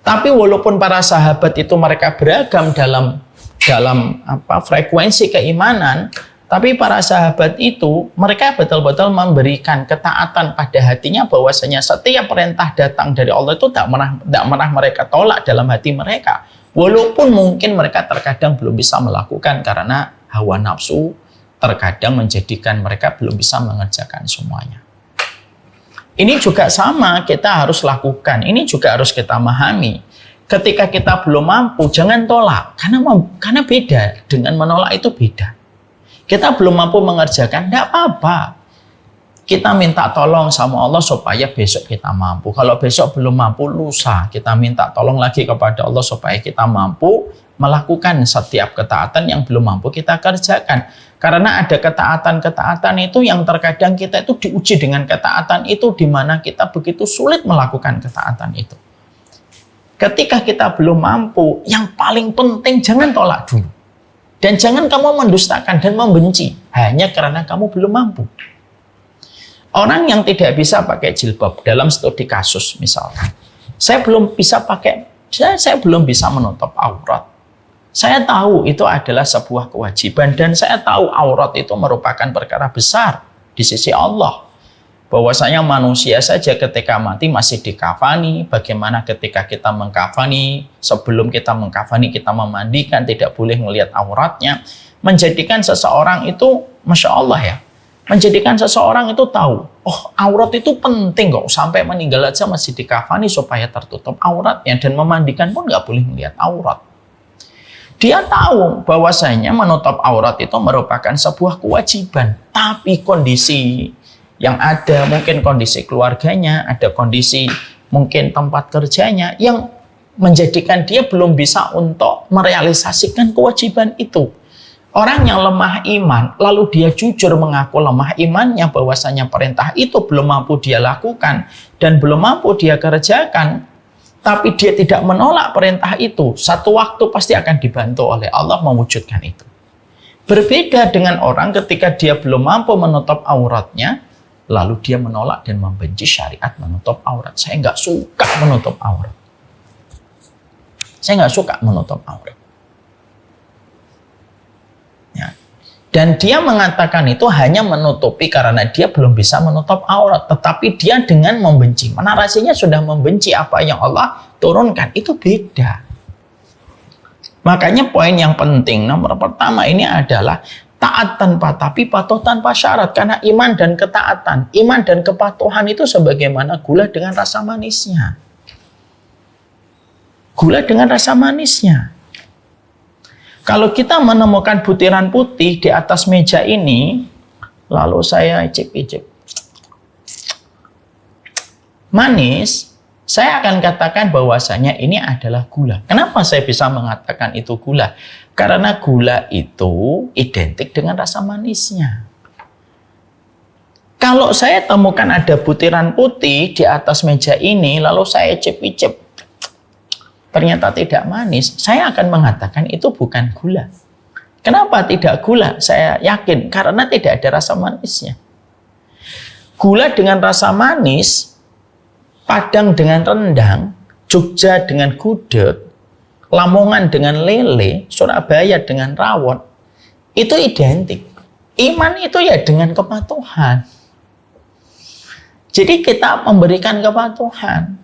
S1: Tapi walaupun para sahabat itu mereka beragam dalam frekuensi keimanan, tapi para sahabat itu mereka betul-betul memberikan ketaatan pada hatinya, bahwasanya setiap perintah datang dari Allah itu tak pernah mereka tolak dalam hati mereka. Walaupun mungkin mereka terkadang belum bisa melakukan karena hawa nafsu terkadang menjadikan mereka belum bisa mengerjakan semuanya. Ini juga sama kita harus lakukan, ini juga harus kita memahami. Ketika kita belum mampu, jangan tolak, karena beda, dengan menolak itu beda. Kita belum mampu mengerjakan, tidak apa-apa. Kita minta tolong sama Allah supaya besok kita mampu. Kalau besok belum mampu, lusa kita minta tolong lagi kepada Allah supaya kita mampu melakukan setiap ketaatan yang belum mampu kita kerjakan. Karena ada ketaatan-ketaatan itu yang terkadang kita itu diuji dengan ketaatan itu, di mana kita begitu sulit melakukan ketaatan itu. Ketika kita belum mampu, yang paling penting jangan tolak dulu. Dan jangan kamu mendustakan dan membenci hanya karena kamu belum mampu. Orang yang tidak bisa pakai jilbab dalam studi kasus misalnya, Saya belum bisa saya belum bisa menutup aurat. Saya tahu itu adalah sebuah kewajiban dan saya tahu aurat itu merupakan perkara besar di sisi Allah. Bahwasanya manusia saja ketika mati masih dikafani, bagaimana ketika kita mengkafani, sebelum kita mengkafani kita memandikan, tidak boleh melihat auratnya, menjadikan seseorang itu, Masya Allah ya, menjadikan seseorang itu tahu, oh aurat itu penting kok, sampai meninggal aja masih dikafani supaya tertutup auratnya, dan memandikan pun nggak boleh melihat aurat. Dia tahu bahwasanya menutup aurat itu merupakan sebuah kewajiban, tapi kondisi yang ada, mungkin kondisi keluarganya, ada kondisi mungkin tempat kerjanya yang menjadikan dia belum bisa untuk merealisasikan kewajiban itu. Orang yang lemah iman, lalu dia jujur mengaku lemah imannya, bahwasanya perintah itu belum mampu dia lakukan dan belum mampu dia kerjakan, tapi dia tidak menolak perintah itu, satu waktu pasti akan dibantu oleh Allah mewujudkan itu. Berbeda dengan orang ketika dia belum mampu menutup auratnya, lalu dia menolak dan membenci syariat menutup aurat. Saya nggak suka menutup aurat. Saya nggak suka menutup aurat. Ya. Dan dia mengatakan itu hanya menutupi karena dia belum bisa menutup aurat. Tetapi dia dengan membenci, narasinya sudah membenci apa yang Allah turunkan. Itu beda. Makanya poin yang penting nomor pertama ini adalah taat tanpa tapi, patuh tanpa syarat. Karena iman dan ketaatan, iman dan kepatuhan itu sebagaimana gula dengan rasa manisnya. Gula dengan rasa manisnya. Kalau kita menemukan butiran putih di atas meja ini, lalu saya icip-icip, manis, saya akan katakan bahwasanya ini adalah gula. Kenapa saya bisa mengatakan itu gula? Karena gula itu identik dengan rasa manisnya. Kalau saya temukan ada butiran putih di atas meja ini, lalu saya icip-icip, ternyata tidak manis, saya akan mengatakan itu bukan gula. Kenapa tidak gula? Saya yakin karena tidak ada rasa manisnya. Gula dengan rasa manis, Padang dengan rendang, Jogja dengan gudeg, Lamongan dengan lele, Surabaya dengan rawon, itu identik. Iman itu ya dengan kepatuhan. Jadi kita memberikan kepatuhan.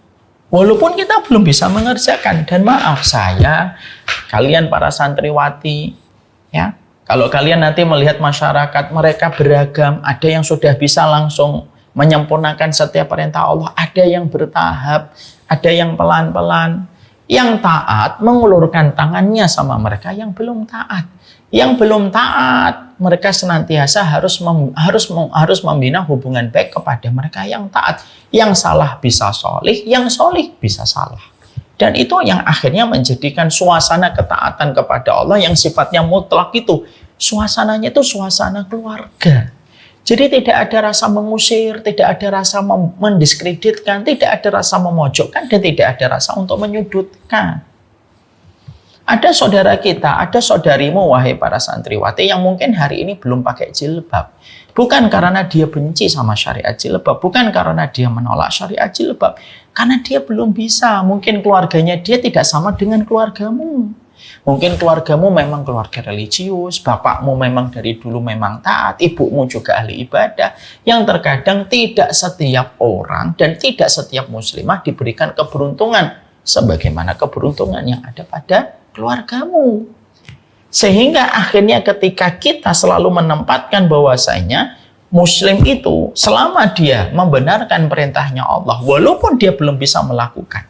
S1: Walaupun kita belum bisa mengerjakan. Dan maaf saya, kalian para santriwati, ya, kalau kalian nanti melihat masyarakat, mereka beragam, ada yang sudah bisa langsung menyempurnakan setiap perintah Allah, ada yang bertahap, ada yang pelan-pelan. Yang taat mengulurkan tangannya sama mereka yang belum taat. Yang belum taat, mereka senantiasa harus membina hubungan baik kepada mereka yang taat. Yang salah bisa solih, yang solih bisa salah. Dan itu yang akhirnya menjadikan suasana ketaatan kepada Allah yang sifatnya mutlak itu. Suasananya itu suasana keluarga. Jadi tidak ada rasa mengusir, tidak ada rasa mendiskreditkan, tidak ada rasa memojokkan, dan tidak ada rasa untuk menyudutkan. Ada saudara kita, ada saudarimu, wahai para santriwati, yang mungkin hari ini belum pakai jilbab. Bukan karena dia benci sama syariat jilbab, bukan karena dia menolak syariat jilbab, karena dia belum bisa. Mungkin keluarganya dia tidak sama dengan keluargamu. Mungkin keluargamu memang keluarga religius, bapakmu memang dari dulu memang taat, ibumu juga ahli ibadah, yang terkadang tidak setiap orang dan tidak setiap muslimah diberikan keberuntungan sebagaimana keberuntungan yang ada pada keluargamu. Sehingga akhirnya ketika kita selalu menempatkan bahwasanya muslim itu selama dia membenarkan perintahnya Allah, walaupun dia belum bisa melakukan,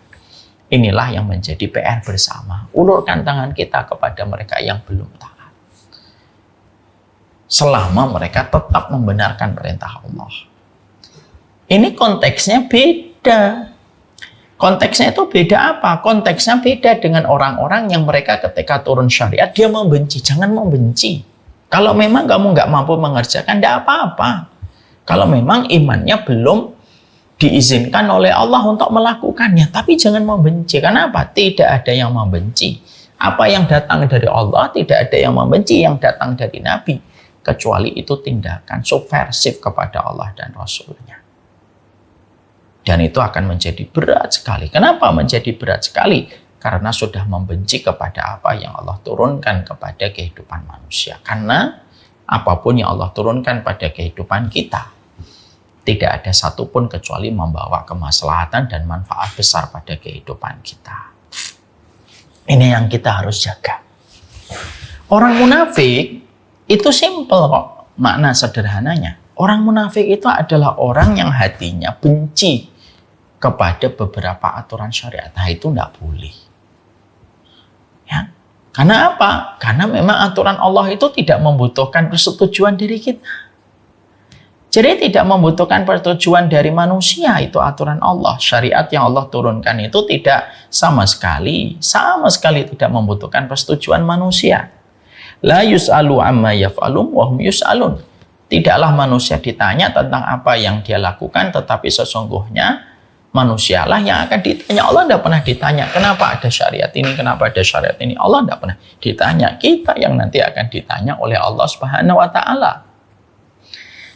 S1: inilah yang menjadi PR bersama. Ulurkan tangan kita kepada mereka yang belum taat. Selama mereka tetap membenarkan perintah Allah. Ini konteksnya beda. Konteksnya itu beda apa? Konteksnya beda dengan orang-orang yang mereka ketika turun syariat, dia membenci. Jangan membenci. Kalau memang kamu nggak mampu mengerjakan, tidak apa-apa. Kalau memang imannya belum diizinkan oleh Allah untuk melakukannya, tapi jangan membenci. Karena apa? Tidak ada yang membenci. Apa yang datang dari Allah, tidak ada yang membenci yang datang dari Nabi, kecuali itu tindakan subversif kepada Allah dan Rasul-Nya. Dan itu akan menjadi berat sekali. Kenapa menjadi berat sekali? Karena sudah membenci kepada apa yang Allah turunkan kepada kehidupan manusia. Karena apapun yang Allah turunkan pada kehidupan kita, tidak ada satupun kecuali membawa kemaslahatan dan manfaat besar pada kehidupan kita. Ini yang kita harus jaga. Orang munafik itu simple kok, makna sederhananya. Orang munafik itu adalah orang yang hatinya benci kepada beberapa aturan syariat. Nah, itu tidak boleh. Ya. Karena apa? Karena memang aturan Allah itu tidak membutuhkan persetujuan dari kita. Jadi tidak membutuhkan persetujuan dari manusia, itu aturan Allah. Syariat yang Allah turunkan itu tidak sama sekali tidak membutuhkan persetujuan manusia. La yus'alu amma yaf'alun wa hum yus'alun. Tidaklah manusia ditanya tentang apa yang dia lakukan, tetapi sesungguhnya manusialah yang akan ditanya. Allah tidak pernah ditanya, kenapa ada syariat ini, kenapa ada syariat ini. Allah tidak pernah ditanya. Kita yang nanti akan ditanya oleh Allah Subhanahu wa Ta'ala.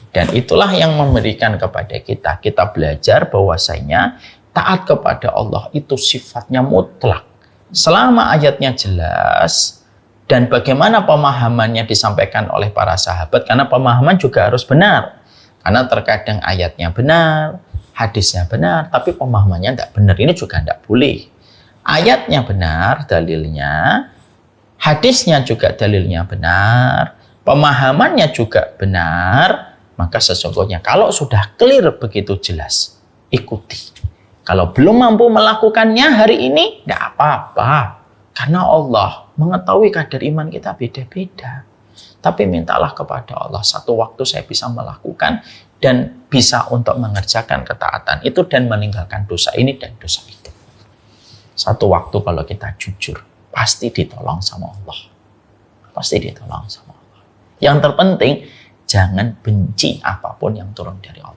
S1: Dan itulah yang memberikan kepada kita. Kita belajar bahwasanya taat kepada Allah itu sifatnya mutlak. Selama ayatnya jelas dan bagaimana pemahamannya disampaikan oleh para sahabat. Karena pemahaman juga harus benar. Karena terkadang ayatnya benar, hadisnya benar, tapi pemahamannya tidak benar. Ini juga tidak boleh. Ayatnya benar, dalilnya, hadisnya juga dalilnya benar, pemahamannya juga benar, maka sesungguhnya kalau sudah clear begitu jelas, ikuti. Kalau belum mampu melakukannya hari ini, tidak apa-apa. Karena Allah mengetahui kadar iman kita beda-beda. Tapi mintalah kepada Allah, satu waktu saya bisa melakukan dan bisa untuk mengerjakan ketaatan itu dan meninggalkan dosa ini dan dosa itu. Satu waktu kalau kita jujur, pasti ditolong sama Allah. Pasti ditolong sama Allah. Yang terpenting, jangan benci apapun yang turun dari Allah.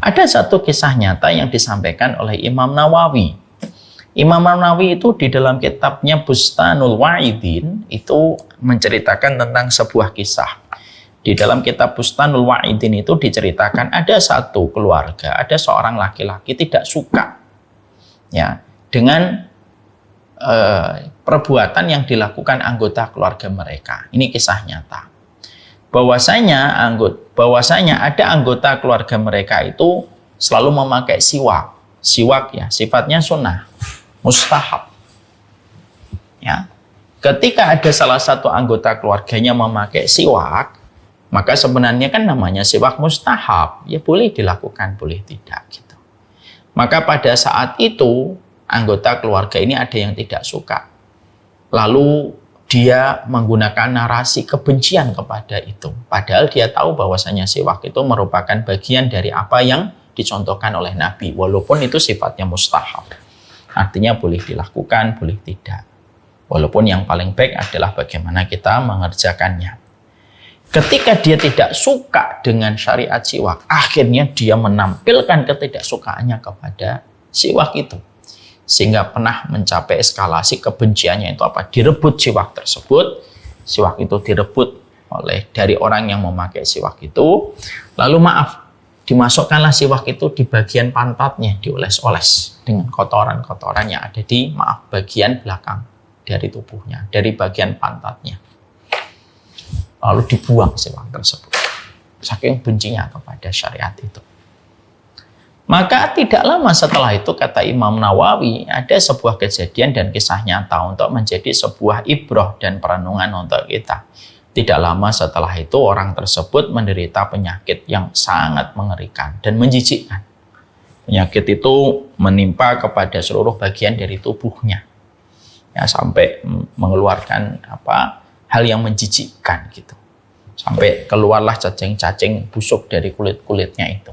S1: Ada satu kisah nyata yang disampaikan oleh Imam Nawawi. Imam Nawawi itu di dalam kitabnya Bustanul Wa'idin itu menceritakan tentang sebuah kisah. Di dalam kitab Bustanul Wa'idin itu diceritakan ada satu keluarga, ada seorang laki-laki tidak suka ya dengan perbuatan yang dilakukan anggota keluarga mereka. Ini kisah nyata. Bahwasanya ada anggota keluarga mereka itu selalu memakai siwak. Siwak ya, sifatnya sunnah, mustahab. Ya. Ketika ada salah satu anggota keluarganya memakai siwak, maka sebenarnya kan namanya siwak mustahab. Ya boleh dilakukan, boleh tidak gitu. Maka pada saat itu anggota keluarga ini ada yang tidak suka. Lalu dia menggunakan narasi kebencian kepada itu. Padahal dia tahu bahwasanya siwak itu merupakan bagian dari apa yang dicontohkan oleh Nabi. Walaupun itu sifatnya mustahab. Artinya boleh dilakukan, boleh tidak. Walaupun yang paling baik adalah bagaimana kita mengerjakannya. Ketika dia tidak suka dengan syariat siwak, akhirnya dia menampilkan ketidaksukaannya kepada siwak itu. Sehingga pernah mencapai eskalasi kebenciannya itu apa? Direbut siwak tersebut. Siwak itu direbut dari orang yang memakai siwak itu. Lalu dimasukkanlah siwak itu di bagian pantatnya, dioles-oles dengan kotoran-kotoran yang ada di bagian belakang dari tubuhnya, dari bagian pantatnya. Lalu dibuang siwak tersebut. Saking bencinya kepada syariat itu. Maka tidak lama setelah itu, kata Imam Nawawi, ada sebuah kejadian dan kisah nyata untuk menjadi sebuah ibrah dan perenungan untuk kita. Tidak lama setelah itu, orang tersebut menderita penyakit yang sangat mengerikan dan menjijikkan. Penyakit itu menimpa kepada seluruh bagian dari tubuhnya. Ya, sampai mengeluarkan hal yang menjijikkan gitu. Sampai keluarlah cacing-cacing busuk dari kulit-kulitnya itu.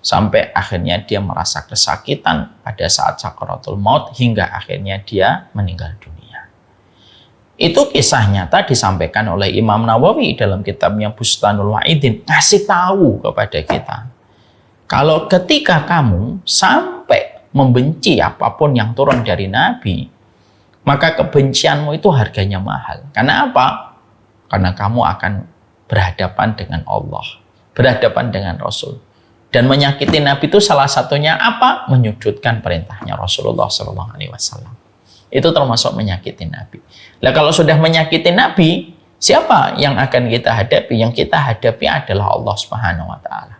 S1: Sampai akhirnya dia merasa kesakitan pada saat sakaratul maut hingga akhirnya dia meninggal dunia. Itu kisah nyata disampaikan oleh Imam Nawawi dalam kitabnya Bustanul Wa'idin. Ngasih tahu kepada kita. Kalau ketika kamu sampai membenci apapun yang turun dari Nabi, maka kebencianmu itu harganya mahal. Karena apa? Karena kamu akan berhadapan dengan Allah, berhadapan dengan Rasul. Dan menyakiti Nabi itu salah satunya apa? Menyudutkan perintahnya Rasulullah SAW. Itu termasuk menyakiti Nabi. Nah, kalau sudah menyakiti Nabi, siapa yang akan kita hadapi? Yang kita hadapi adalah Allah Subhanahu wa taala.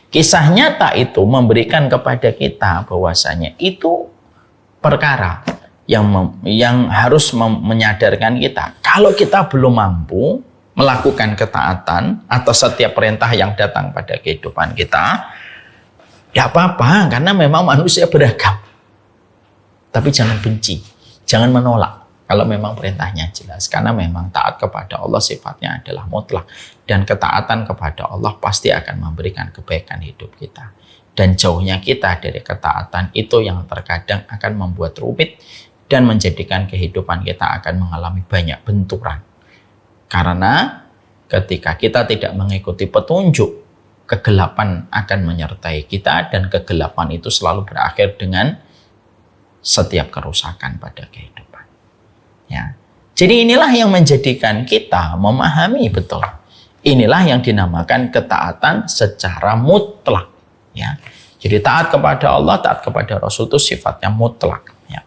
S1: Kisah nyata itu memberikan kepada kita bahwasanya itu perkara yang harus menyadarkan kita. Kalau kita belum mampu melakukan ketaatan atas setiap perintah yang datang pada kehidupan kita, tidak apa-apa, karena memang manusia beragam. Tapi jangan benci, jangan menolak kalau memang perintahnya jelas. Karena memang taat kepada Allah sifatnya adalah mutlak. Dan ketaatan kepada Allah pasti akan memberikan kebaikan hidup kita. Dan jauhnya kita dari ketaatan itu yang terkadang akan membuat rumit dan menjadikan kehidupan kita akan mengalami banyak benturan. Karena ketika kita tidak mengikuti petunjuk, kegelapan akan menyertai kita dan kegelapan itu selalu berakhir dengan setiap kerusakan pada kehidupan. Ya. Jadi inilah yang menjadikan kita memahami betul. Inilah yang dinamakan ketaatan secara mutlak. Ya. Jadi taat kepada Allah, taat kepada Rasul itu sifatnya mutlak. Ya.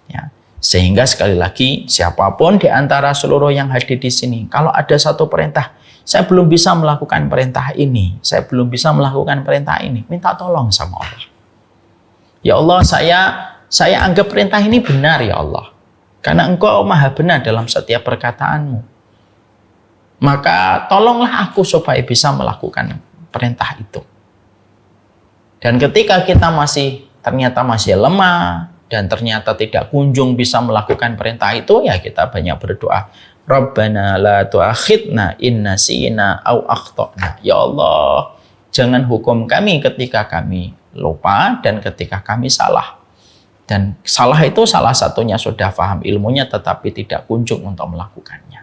S1: Ya. Sehingga sekali lagi siapapun di antara seluruh yang hadir di sini, kalau ada satu perintah, saya belum bisa melakukan perintah ini, saya belum bisa melakukan perintah ini, minta tolong sama Allah. Ya Allah, saya anggap perintah ini benar ya Allah, karena Engkau maha benar dalam setiap perkataanmu. Maka tolonglah aku supaya bisa melakukan perintah itu. Dan ketika kita ternyata masih lemah, dan ternyata tidak kunjung bisa melakukan perintah itu, ya kita banyak berdoa. Rabbana la tu'akhidna in nasina au akhtana. Ya Allah, jangan hukum kami ketika kami lupa dan ketika kami salah. Dan salah itu salah satunya sudah paham ilmunya tetapi tidak kunjung untuk melakukannya.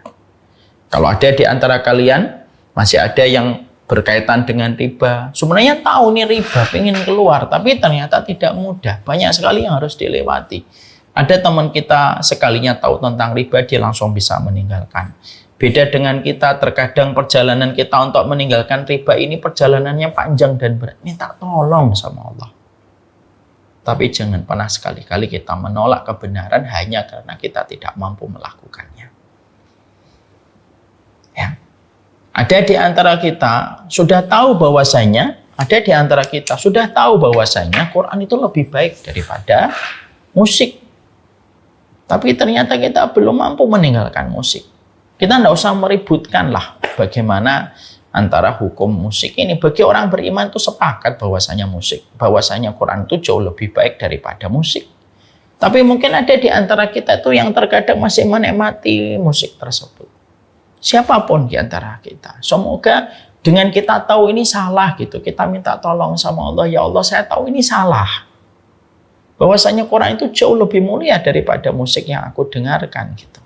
S1: Kalau ada di antara kalian masih ada yang berkaitan dengan riba, sebenarnya tahu nih riba, pengen keluar, tapi ternyata tidak mudah. Banyak sekali yang harus dilewati. Ada teman kita sekalinya tahu tentang riba, dia langsung bisa meninggalkan. Beda dengan kita, terkadang perjalanan kita untuk meninggalkan riba ini perjalanannya panjang dan berat. Minta tolong sama Allah. Tapi jangan pernah sekali-kali kita menolak kebenaran hanya karena kita tidak mampu melakukannya. Ya. Ada di antara kita sudah tahu bahwasanya, Quran itu lebih baik daripada musik. Tapi ternyata kita belum mampu meninggalkan musik. Kita tidak usah meributkan lah bagaimana antara hukum musik ini. Bagi orang beriman itu sepakat bahwasanya Quran itu jauh lebih baik daripada musik. Tapi mungkin ada di antara kita itu yang terkadang masih menikmati musik tersebut. Siapapun di antara kita, semoga dengan kita tahu ini salah gitu, kita minta tolong sama Allah, ya Allah saya tahu ini salah. Bahwasanya Quran itu jauh lebih mulia daripada musik yang aku dengarkan gitu.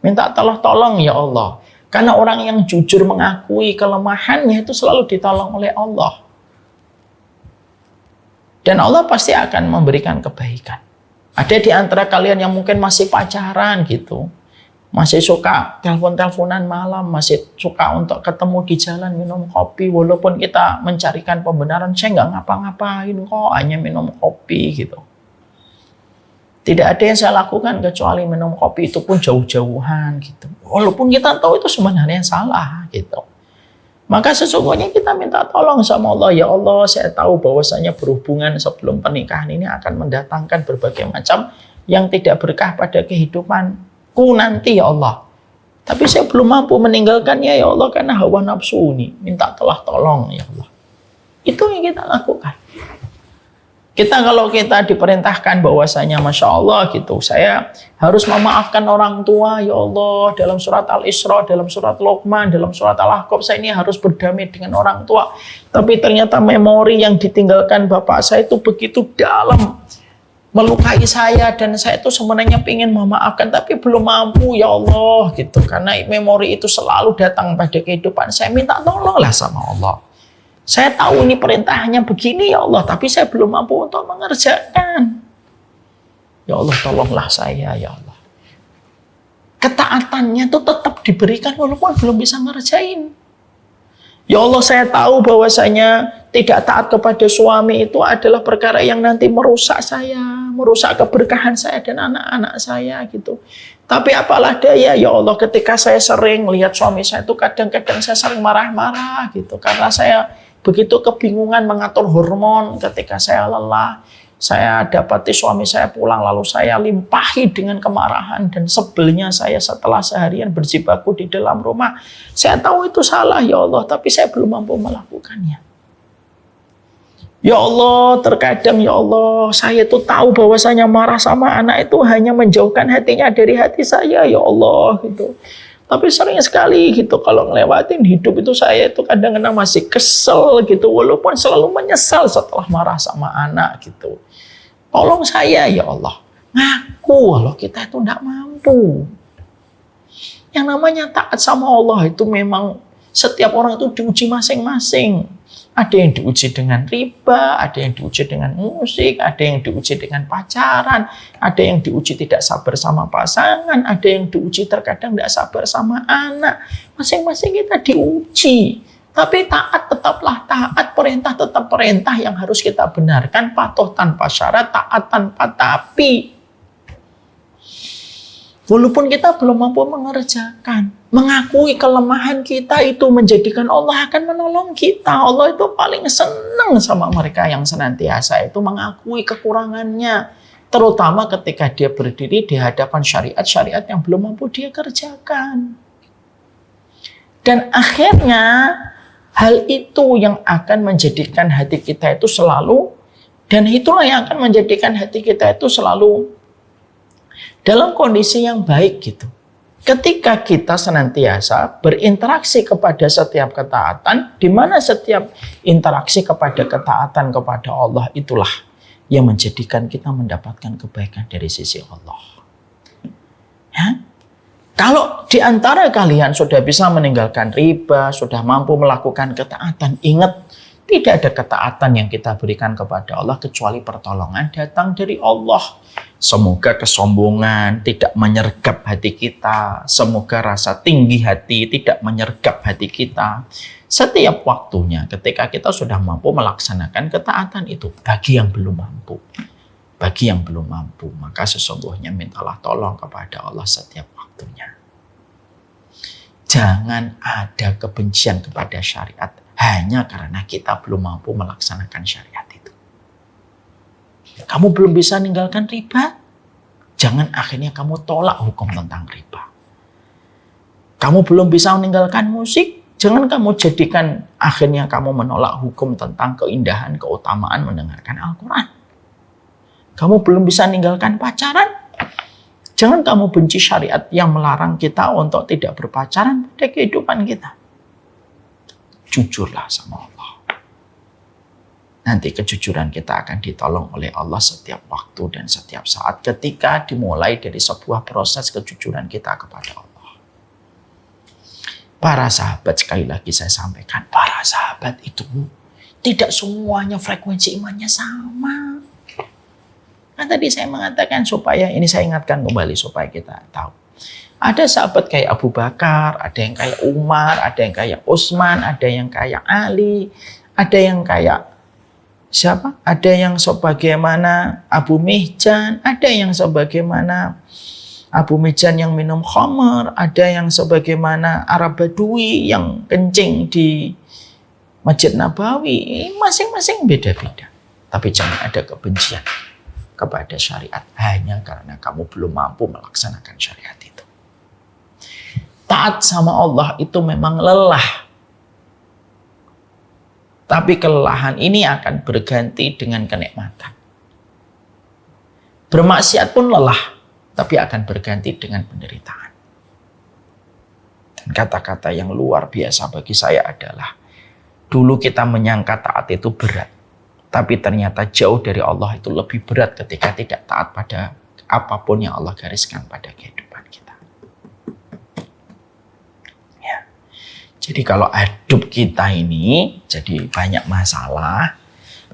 S1: Minta tolong ya Allah. Karena orang yang jujur mengakui kelemahannya itu selalu ditolong oleh Allah. Dan Allah pasti akan memberikan kebaikan. Ada di antara kalian yang mungkin masih pacaran gitu. Masih suka telepon-teleponan malam, masih suka untuk ketemu di jalan minum kopi, walaupun kita mencarikan pembenaran, saya nggak ngapa-ngapain kok, hanya minum kopi gitu. Tidak ada yang saya lakukan kecuali minum kopi, itu pun jauh-jauhan gitu. Walaupun kita tahu itu sebenarnya salah gitu. Maka sesungguhnya kita minta tolong sama Allah, ya Allah saya tahu bahwasanya berhubungan sebelum pernikahan ini akan mendatangkan berbagai macam yang tidak berkah pada kehidupan nanti ya Allah. Tapi saya belum mampu meninggalkannya ya Allah karena hawa nafsu ini. Minta tolong ya Allah. Itu yang kita lakukan. Kalau kita diperintahkan bahwasanya Masya Allah gitu, saya harus memaafkan orang tua ya Allah dalam surat Al-Isra, dalam surat Luqman, dalam surat Al-Ahqaf, saya ini harus berdamai dengan orang tua. Tapi ternyata memori yang ditinggalkan bapak saya itu begitu dalam, melukai saya, dan saya itu sebenarnya ingin memaafkan tapi belum mampu ya Allah gitu, karena memori itu selalu datang pada kehidupan saya. Minta tolonglah sama Allah. Saya tahu ini perintahnya begini ya Allah, tapi saya belum mampu untuk mengerjakan. Ya Allah tolonglah saya ya Allah. Ketaatannya itu tetap diberikan walaupun belum bisa ngerjain. Ya Allah, saya tahu bahwasanya tidak taat kepada suami itu adalah perkara yang nanti merusak saya, merusak keberkahan saya dan anak-anak saya gitu. Tapi apalah daya ya Allah, ketika saya sering lihat suami saya itu kadang-kadang saya sering marah-marah gitu. Karena saya begitu kebingungan mengatur hormon ketika saya lelah. Saya dapati suami saya pulang lalu saya limpahi dengan kemarahan dan sebelnya saya setelah seharian berjibaku di dalam rumah. Saya tahu itu salah ya Allah, tapi saya belum mampu melakukannya. Ya Allah, terkadang ya Allah, saya itu tahu bahwasanya marah sama anak itu hanya menjauhkan hatinya dari hati saya ya Allah gitu. Tapi sering sekali gitu kalau ngelewatin hidup itu saya itu kadang-kadang masih kesel gitu walaupun selalu menyesal setelah marah sama anak gitu. Tolong saya ya Allah. Ngaku kalau kita itu tidak mampu. Yang namanya taat sama Allah itu memang setiap orang itu diuji masing-masing. Ada yang diuji dengan riba, ada yang diuji dengan musik, ada yang diuji dengan pacaran, ada yang diuji tidak sabar sama pasangan, ada yang diuji terkadang tidak sabar sama anak. Masing-masing kita diuji. Tapi taat tetaplah taat, perintah tetap perintah yang harus kita benarkan, patuh tanpa syarat, taat tanpa tapi. Walaupun kita belum mampu mengerjakan, mengakui kelemahan kita itu menjadikan Allah akan menolong kita. Allah itu paling senang sama mereka yang senantiasa itu mengakui kekurangannya. Terutama ketika dia berdiri di hadapan syariat-syariat yang belum mampu dia kerjakan. Dan akhirnya hal itu yang akan menjadikan hati kita itu selalu, dan itulah yang akan menjadikan hati kita itu selalu dalam kondisi yang baik gitu. Ketika kita senantiasa berinteraksi kepada setiap ketaatan, di mana setiap interaksi kepada ketaatan kepada Allah itulah yang menjadikan kita mendapatkan kebaikan dari sisi Allah. Ya? Kalau di antara kalian sudah bisa meninggalkan riba, sudah mampu melakukan ketaatan, ingat tidak ada ketaatan yang kita berikan kepada Allah kecuali pertolongan datang dari Allah. Semoga kesombongan tidak menyergap hati kita. Semoga rasa tinggi hati tidak menyergap hati kita. Setiap waktunya ketika kita sudah mampu melaksanakan ketaatan itu. Bagi yang belum mampu. Bagi yang belum mampu. Maka sesungguhnya mintalah tolong kepada Allah setiap waktunya. Jangan ada kebencian kepada syariat hanya karena kita belum mampu melaksanakan syariat itu. Kamu belum bisa meninggalkan riba, jangan akhirnya kamu tolak hukum tentang riba. Kamu belum bisa meninggalkan musik, jangan kamu jadikan akhirnya kamu menolak hukum tentang keindahan, keutamaan mendengarkan Al-Quran. Kamu belum bisa meninggalkan pacaran, jangan kamu benci syariat yang melarang kita untuk tidak berpacaran pada kehidupan kita. Jujurlah sama Allah. Nanti kejujuran kita akan ditolong oleh Allah setiap waktu dan setiap saat ketika dimulai dari sebuah proses kejujuran kita kepada Allah. Para sahabat, sekali lagi saya sampaikan, para sahabat itu tidak semuanya frekuensi imannya sama. Nah, tadi saya mengatakan supaya, ini saya ingatkan kembali supaya kita tahu. Ada sahabat kayak Abu Bakar, ada yang kayak Umar, ada yang kayak Utsman, ada yang kayak Ali, ada yang kayak siapa? Ada yang sebagaimana Abu Mihjan, ada yang sebagaimana Abu Mihjan yang minum khamar, ada yang sebagaimana Arab Badui yang kencing di Masjid Nabawi. Masing-masing beda-beda. Tapi jangan ada kebencian kepada syariat hanya karena kamu belum mampu melaksanakan syariat itu. Taat sama Allah itu memang lelah. Tapi kelelahan ini akan berganti dengan kenikmatan. Bermaksiat pun lelah, tapi akan berganti dengan penderitaan. Dan kata-kata yang luar biasa bagi saya adalah, dulu kita menyangka taat itu berat. Tapi ternyata jauh dari Allah itu lebih berat ketika tidak taat pada apapun yang Allah gariskan pada kehidupan kita. Ya. Jadi kalau hidup kita ini jadi banyak masalah,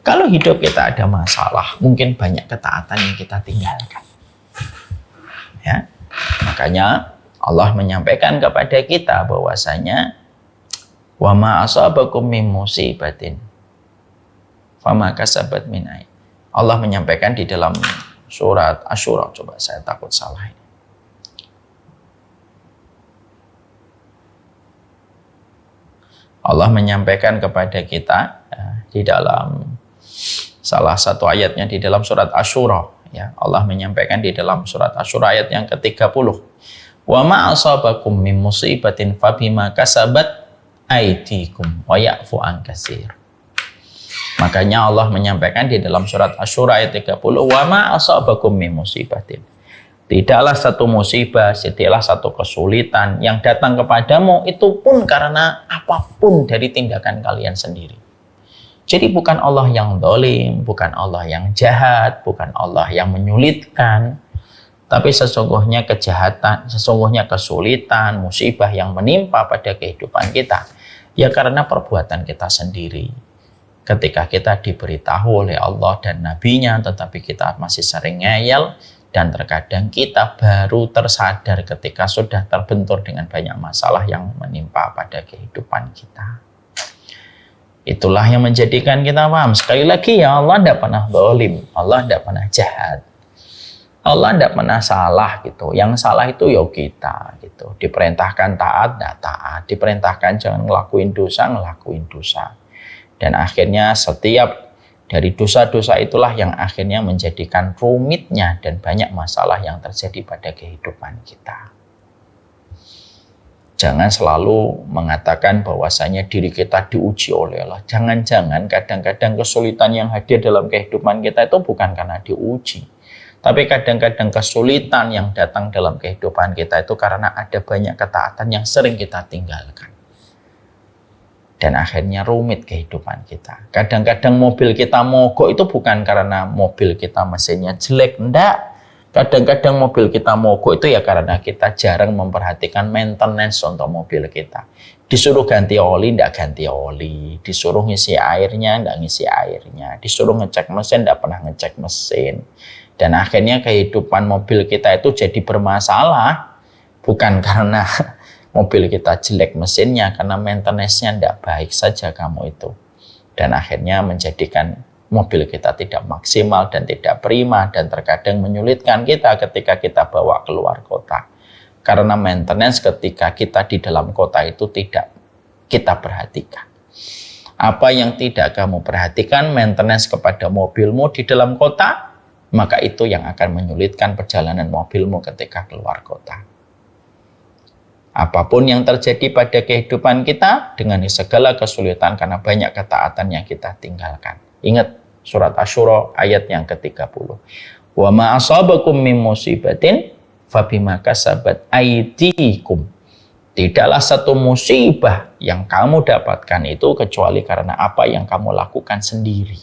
S1: kalau hidup kita ada masalah, mungkin banyak ketaatan yang kita tinggalkan. Ya. Makanya Allah menyampaikan kepada kita bahwasanya Wa ma asabakum min musibatin fama kasabat min aid. Allah menyampaikan di dalam surat Asy-Syura, coba saya takut salah ini. Allah menyampaikan kepada kita di dalam salah satu ayatnya di dalam surat Asy-Syura, ya. Allah menyampaikan di dalam surat Asy-Syura ayat yang ke-30. Wa ma asabakum min musibatin fabima kasabat aydikum wa ya'fu an katsir. Makanya Allah menyampaikan di dalam surat Asy-Syura ayat 30, wa ma asabakum min musibatin. Tidaklah satu musibah, tidaklah satu kesulitan yang datang kepadamu itu pun karena apapun dari tindakan kalian sendiri. Jadi bukan Allah yang zalim, bukan Allah yang jahat, bukan Allah yang menyulitkan, tapi sesungguhnya kejahatan, sesungguhnya kesulitan, musibah yang menimpa pada kehidupan kita, ya karena perbuatan kita sendiri. Ketika kita diberitahu oleh Allah dan Nabi-Nya, tetapi kita masih sering ngeyel, dan terkadang kita baru tersadar ketika sudah terbentur dengan banyak masalah yang menimpa pada kehidupan kita. Itulah yang menjadikan kita paham. Sekali lagi ya, Allah tidak pernah zalim, Allah tidak pernah jahat, Allah tidak pernah salah gitu. Yang salah itu ya kita gitu. Diperintahkan taat, tidak taat. Diperintahkan jangan ngelakuin dosa. Dan akhirnya setiap dari dosa-dosa itulah yang akhirnya menjadikan rumitnya dan banyak masalah yang terjadi pada kehidupan kita. Jangan selalu mengatakan bahwasanya diri kita diuji oleh Allah. Jangan-jangan kadang-kadang kesulitan yang hadir dalam kehidupan kita itu bukan karena diuji. Tapi kadang-kadang kesulitan yang datang dalam kehidupan kita itu karena ada banyak ketaatan yang sering kita tinggalkan. Dan akhirnya rumit kehidupan kita. Kadang-kadang mobil kita mogok itu bukan karena mobil kita mesinnya jelek, enggak. Kadang-kadang mobil kita mogok itu ya karena kita jarang memperhatikan maintenance untuk mobil kita. Disuruh ganti oli, enggak ganti oli. Disuruh ngisi airnya, enggak ngisi airnya. Disuruh ngecek mesin, enggak pernah ngecek mesin. Dan akhirnya kehidupan mobil kita itu jadi bermasalah. Bukan karena mobil kita jelek mesinnya, karena maintenance-nya tidak baik saja kamu itu. Dan akhirnya menjadikan mobil kita tidak maksimal dan tidak prima dan terkadang menyulitkan kita ketika kita bawa keluar kota. Karena maintenance ketika kita di dalam kota itu tidak kita perhatikan. Apa yang tidak kamu perhatikan maintenance kepada mobilmu di dalam kota, maka itu yang akan menyulitkan perjalanan mobilmu ketika keluar kota. Apapun yang terjadi pada kehidupan kita dengan segala kesulitan karena banyak ketaatan yang kita tinggalkan. Ingat surat Asy-Syura ayat yang ke-30. Wa ma asabakum min musibatin fabima kasabat aydikum. Tidaklah satu musibah yang kamu dapatkan itu kecuali karena apa yang kamu lakukan sendiri.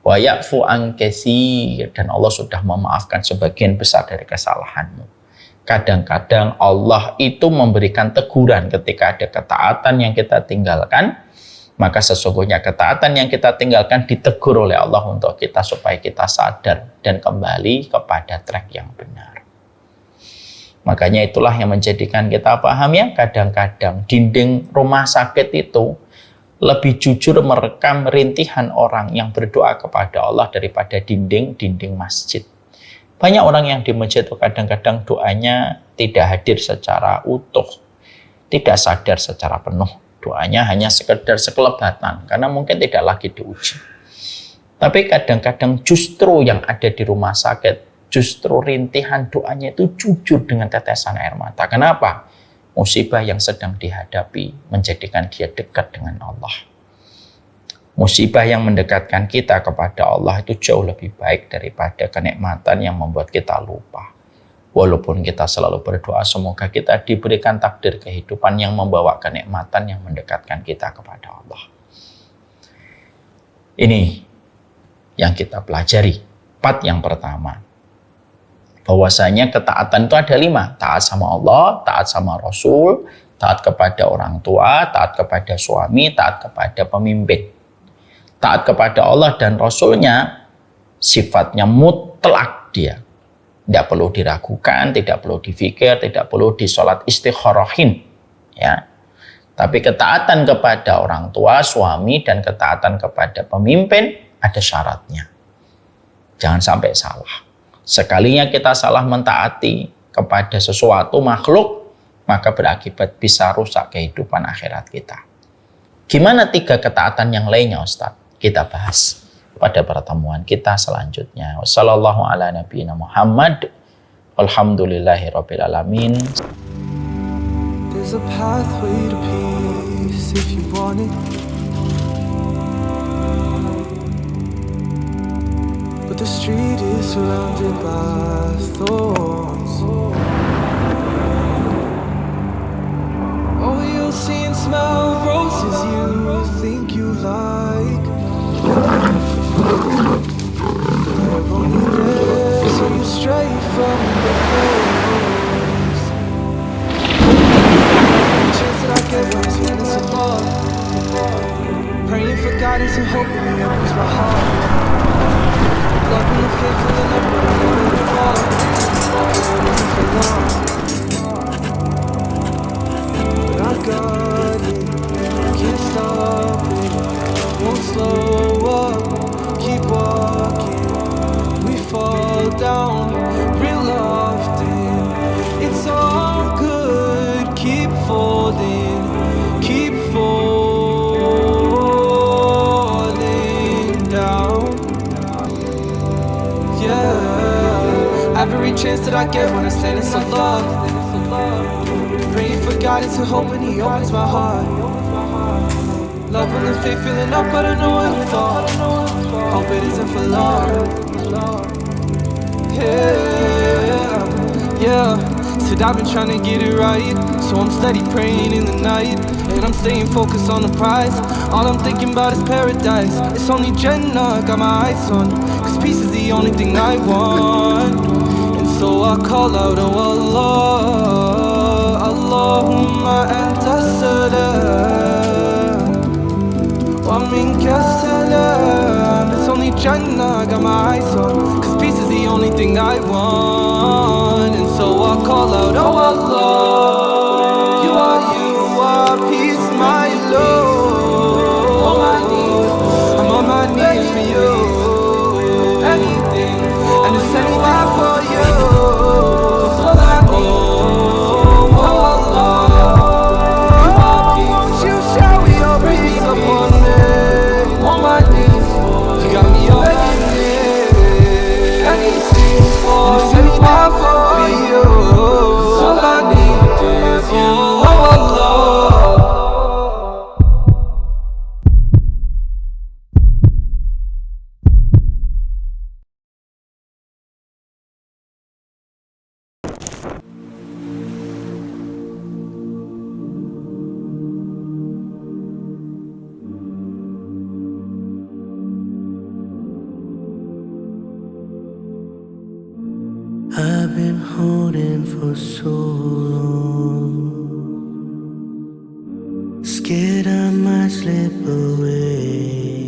S1: Wa ya'fu an katsir, dan Allah sudah memaafkan sebagian besar dari kesalahanmu. Kadang-kadang Allah itu memberikan teguran ketika ada ketaatan yang kita tinggalkan, maka sesungguhnya ketaatan yang kita tinggalkan ditegur oleh Allah untuk kita supaya kita sadar dan kembali kepada track yang benar. Makanya itulah yang menjadikan kita paham ya, kadang-kadang dinding rumah sakit itu lebih jujur merekam rintihan orang yang berdoa kepada Allah daripada dinding masjid. Banyak orang yang di masjid itu kadang-kadang doanya tidak hadir secara utuh, tidak sadar secara penuh. Doanya hanya sekedar sekelebatan, karena mungkin tidak lagi diuji. Tapi kadang-kadang justru yang ada di rumah sakit, justru rintihan doanya itu jujur dengan tetesan air mata. Kenapa? Musibah yang sedang dihadapi menjadikan dia dekat dengan Allah. Musibah yang mendekatkan kita kepada Allah itu jauh lebih baik daripada kenikmatan yang membuat kita lupa. Walaupun kita selalu berdoa semoga kita diberikan takdir kehidupan yang membawa kenikmatan yang mendekatkan kita kepada Allah. Ini yang kita pelajari. Part yang pertama, bahwasanya ketaatan itu ada 5. Taat sama Allah, taat sama Rasul, taat kepada orang tua, taat kepada suami, taat kepada pemimpin. Taat kepada Allah dan Rasulnya sifatnya mutlak dia. Tidak perlu diragukan, tidak perlu difikir, tidak perlu disolat istikharahin. Ya. Tapi ketaatan kepada orang tua, suami, dan ketaatan kepada pemimpin ada syaratnya. Jangan sampai salah. Sekalinya kita salah mentaati kepada sesuatu makhluk, maka berakibat bisa rusak kehidupan akhirat kita. Gimana 3 ketaatan yang lainnya, Ustaz? Kita bahas pada pertemuan kita selanjutnya. Wassallallahu ala nabiyina Muhammad. Alhamdulillahirabbil alamin.
S2: There's a pathway to peace if you want it. But the street is surrounded by thorns. Oh, you'll see and smell roses you think you like. They're only there so you stray from the coast. Chance that I get when I'm spending so long, praying for guidance and hoping He opens my heart. Loving the faithful and up, but I know it will fall. It isn't for long, but I got it. Can't stop it. Won't slow up. Keep walking. We fall down real often. It's all good. Keep folding. Keep falling down. Yeah. Every chance that I get when I stand in so love. Praying for guidance and hoping He opens my heart. Loving the faith, feeling up, but I know it will fall. Hope it isn't for long. Yeah. Said I've been trying to get it right, so I'm steady praying in the night, and I'm staying focused on the prize. All I'm thinking about is paradise. It's only Jannah, got my eyes on, cause peace is the only thing I want. And so I call out, oh Allah, Allahumma anta salam wa minka salam. It's only Jannah, got my eyes on, cause peace is the only thing I want. And so I call out, oh Allah, you are peace, my Lord. On my knees, I'm on my knees for you. Anything for and it's anywhere for you. All I need, oh Allah, won't you shower your peace upon me? On my knees, you got me on my knees. Anything for and it's anywhere for you. All I need is you, oh Allah.
S3: I've been holding for so long, scared I might slip away.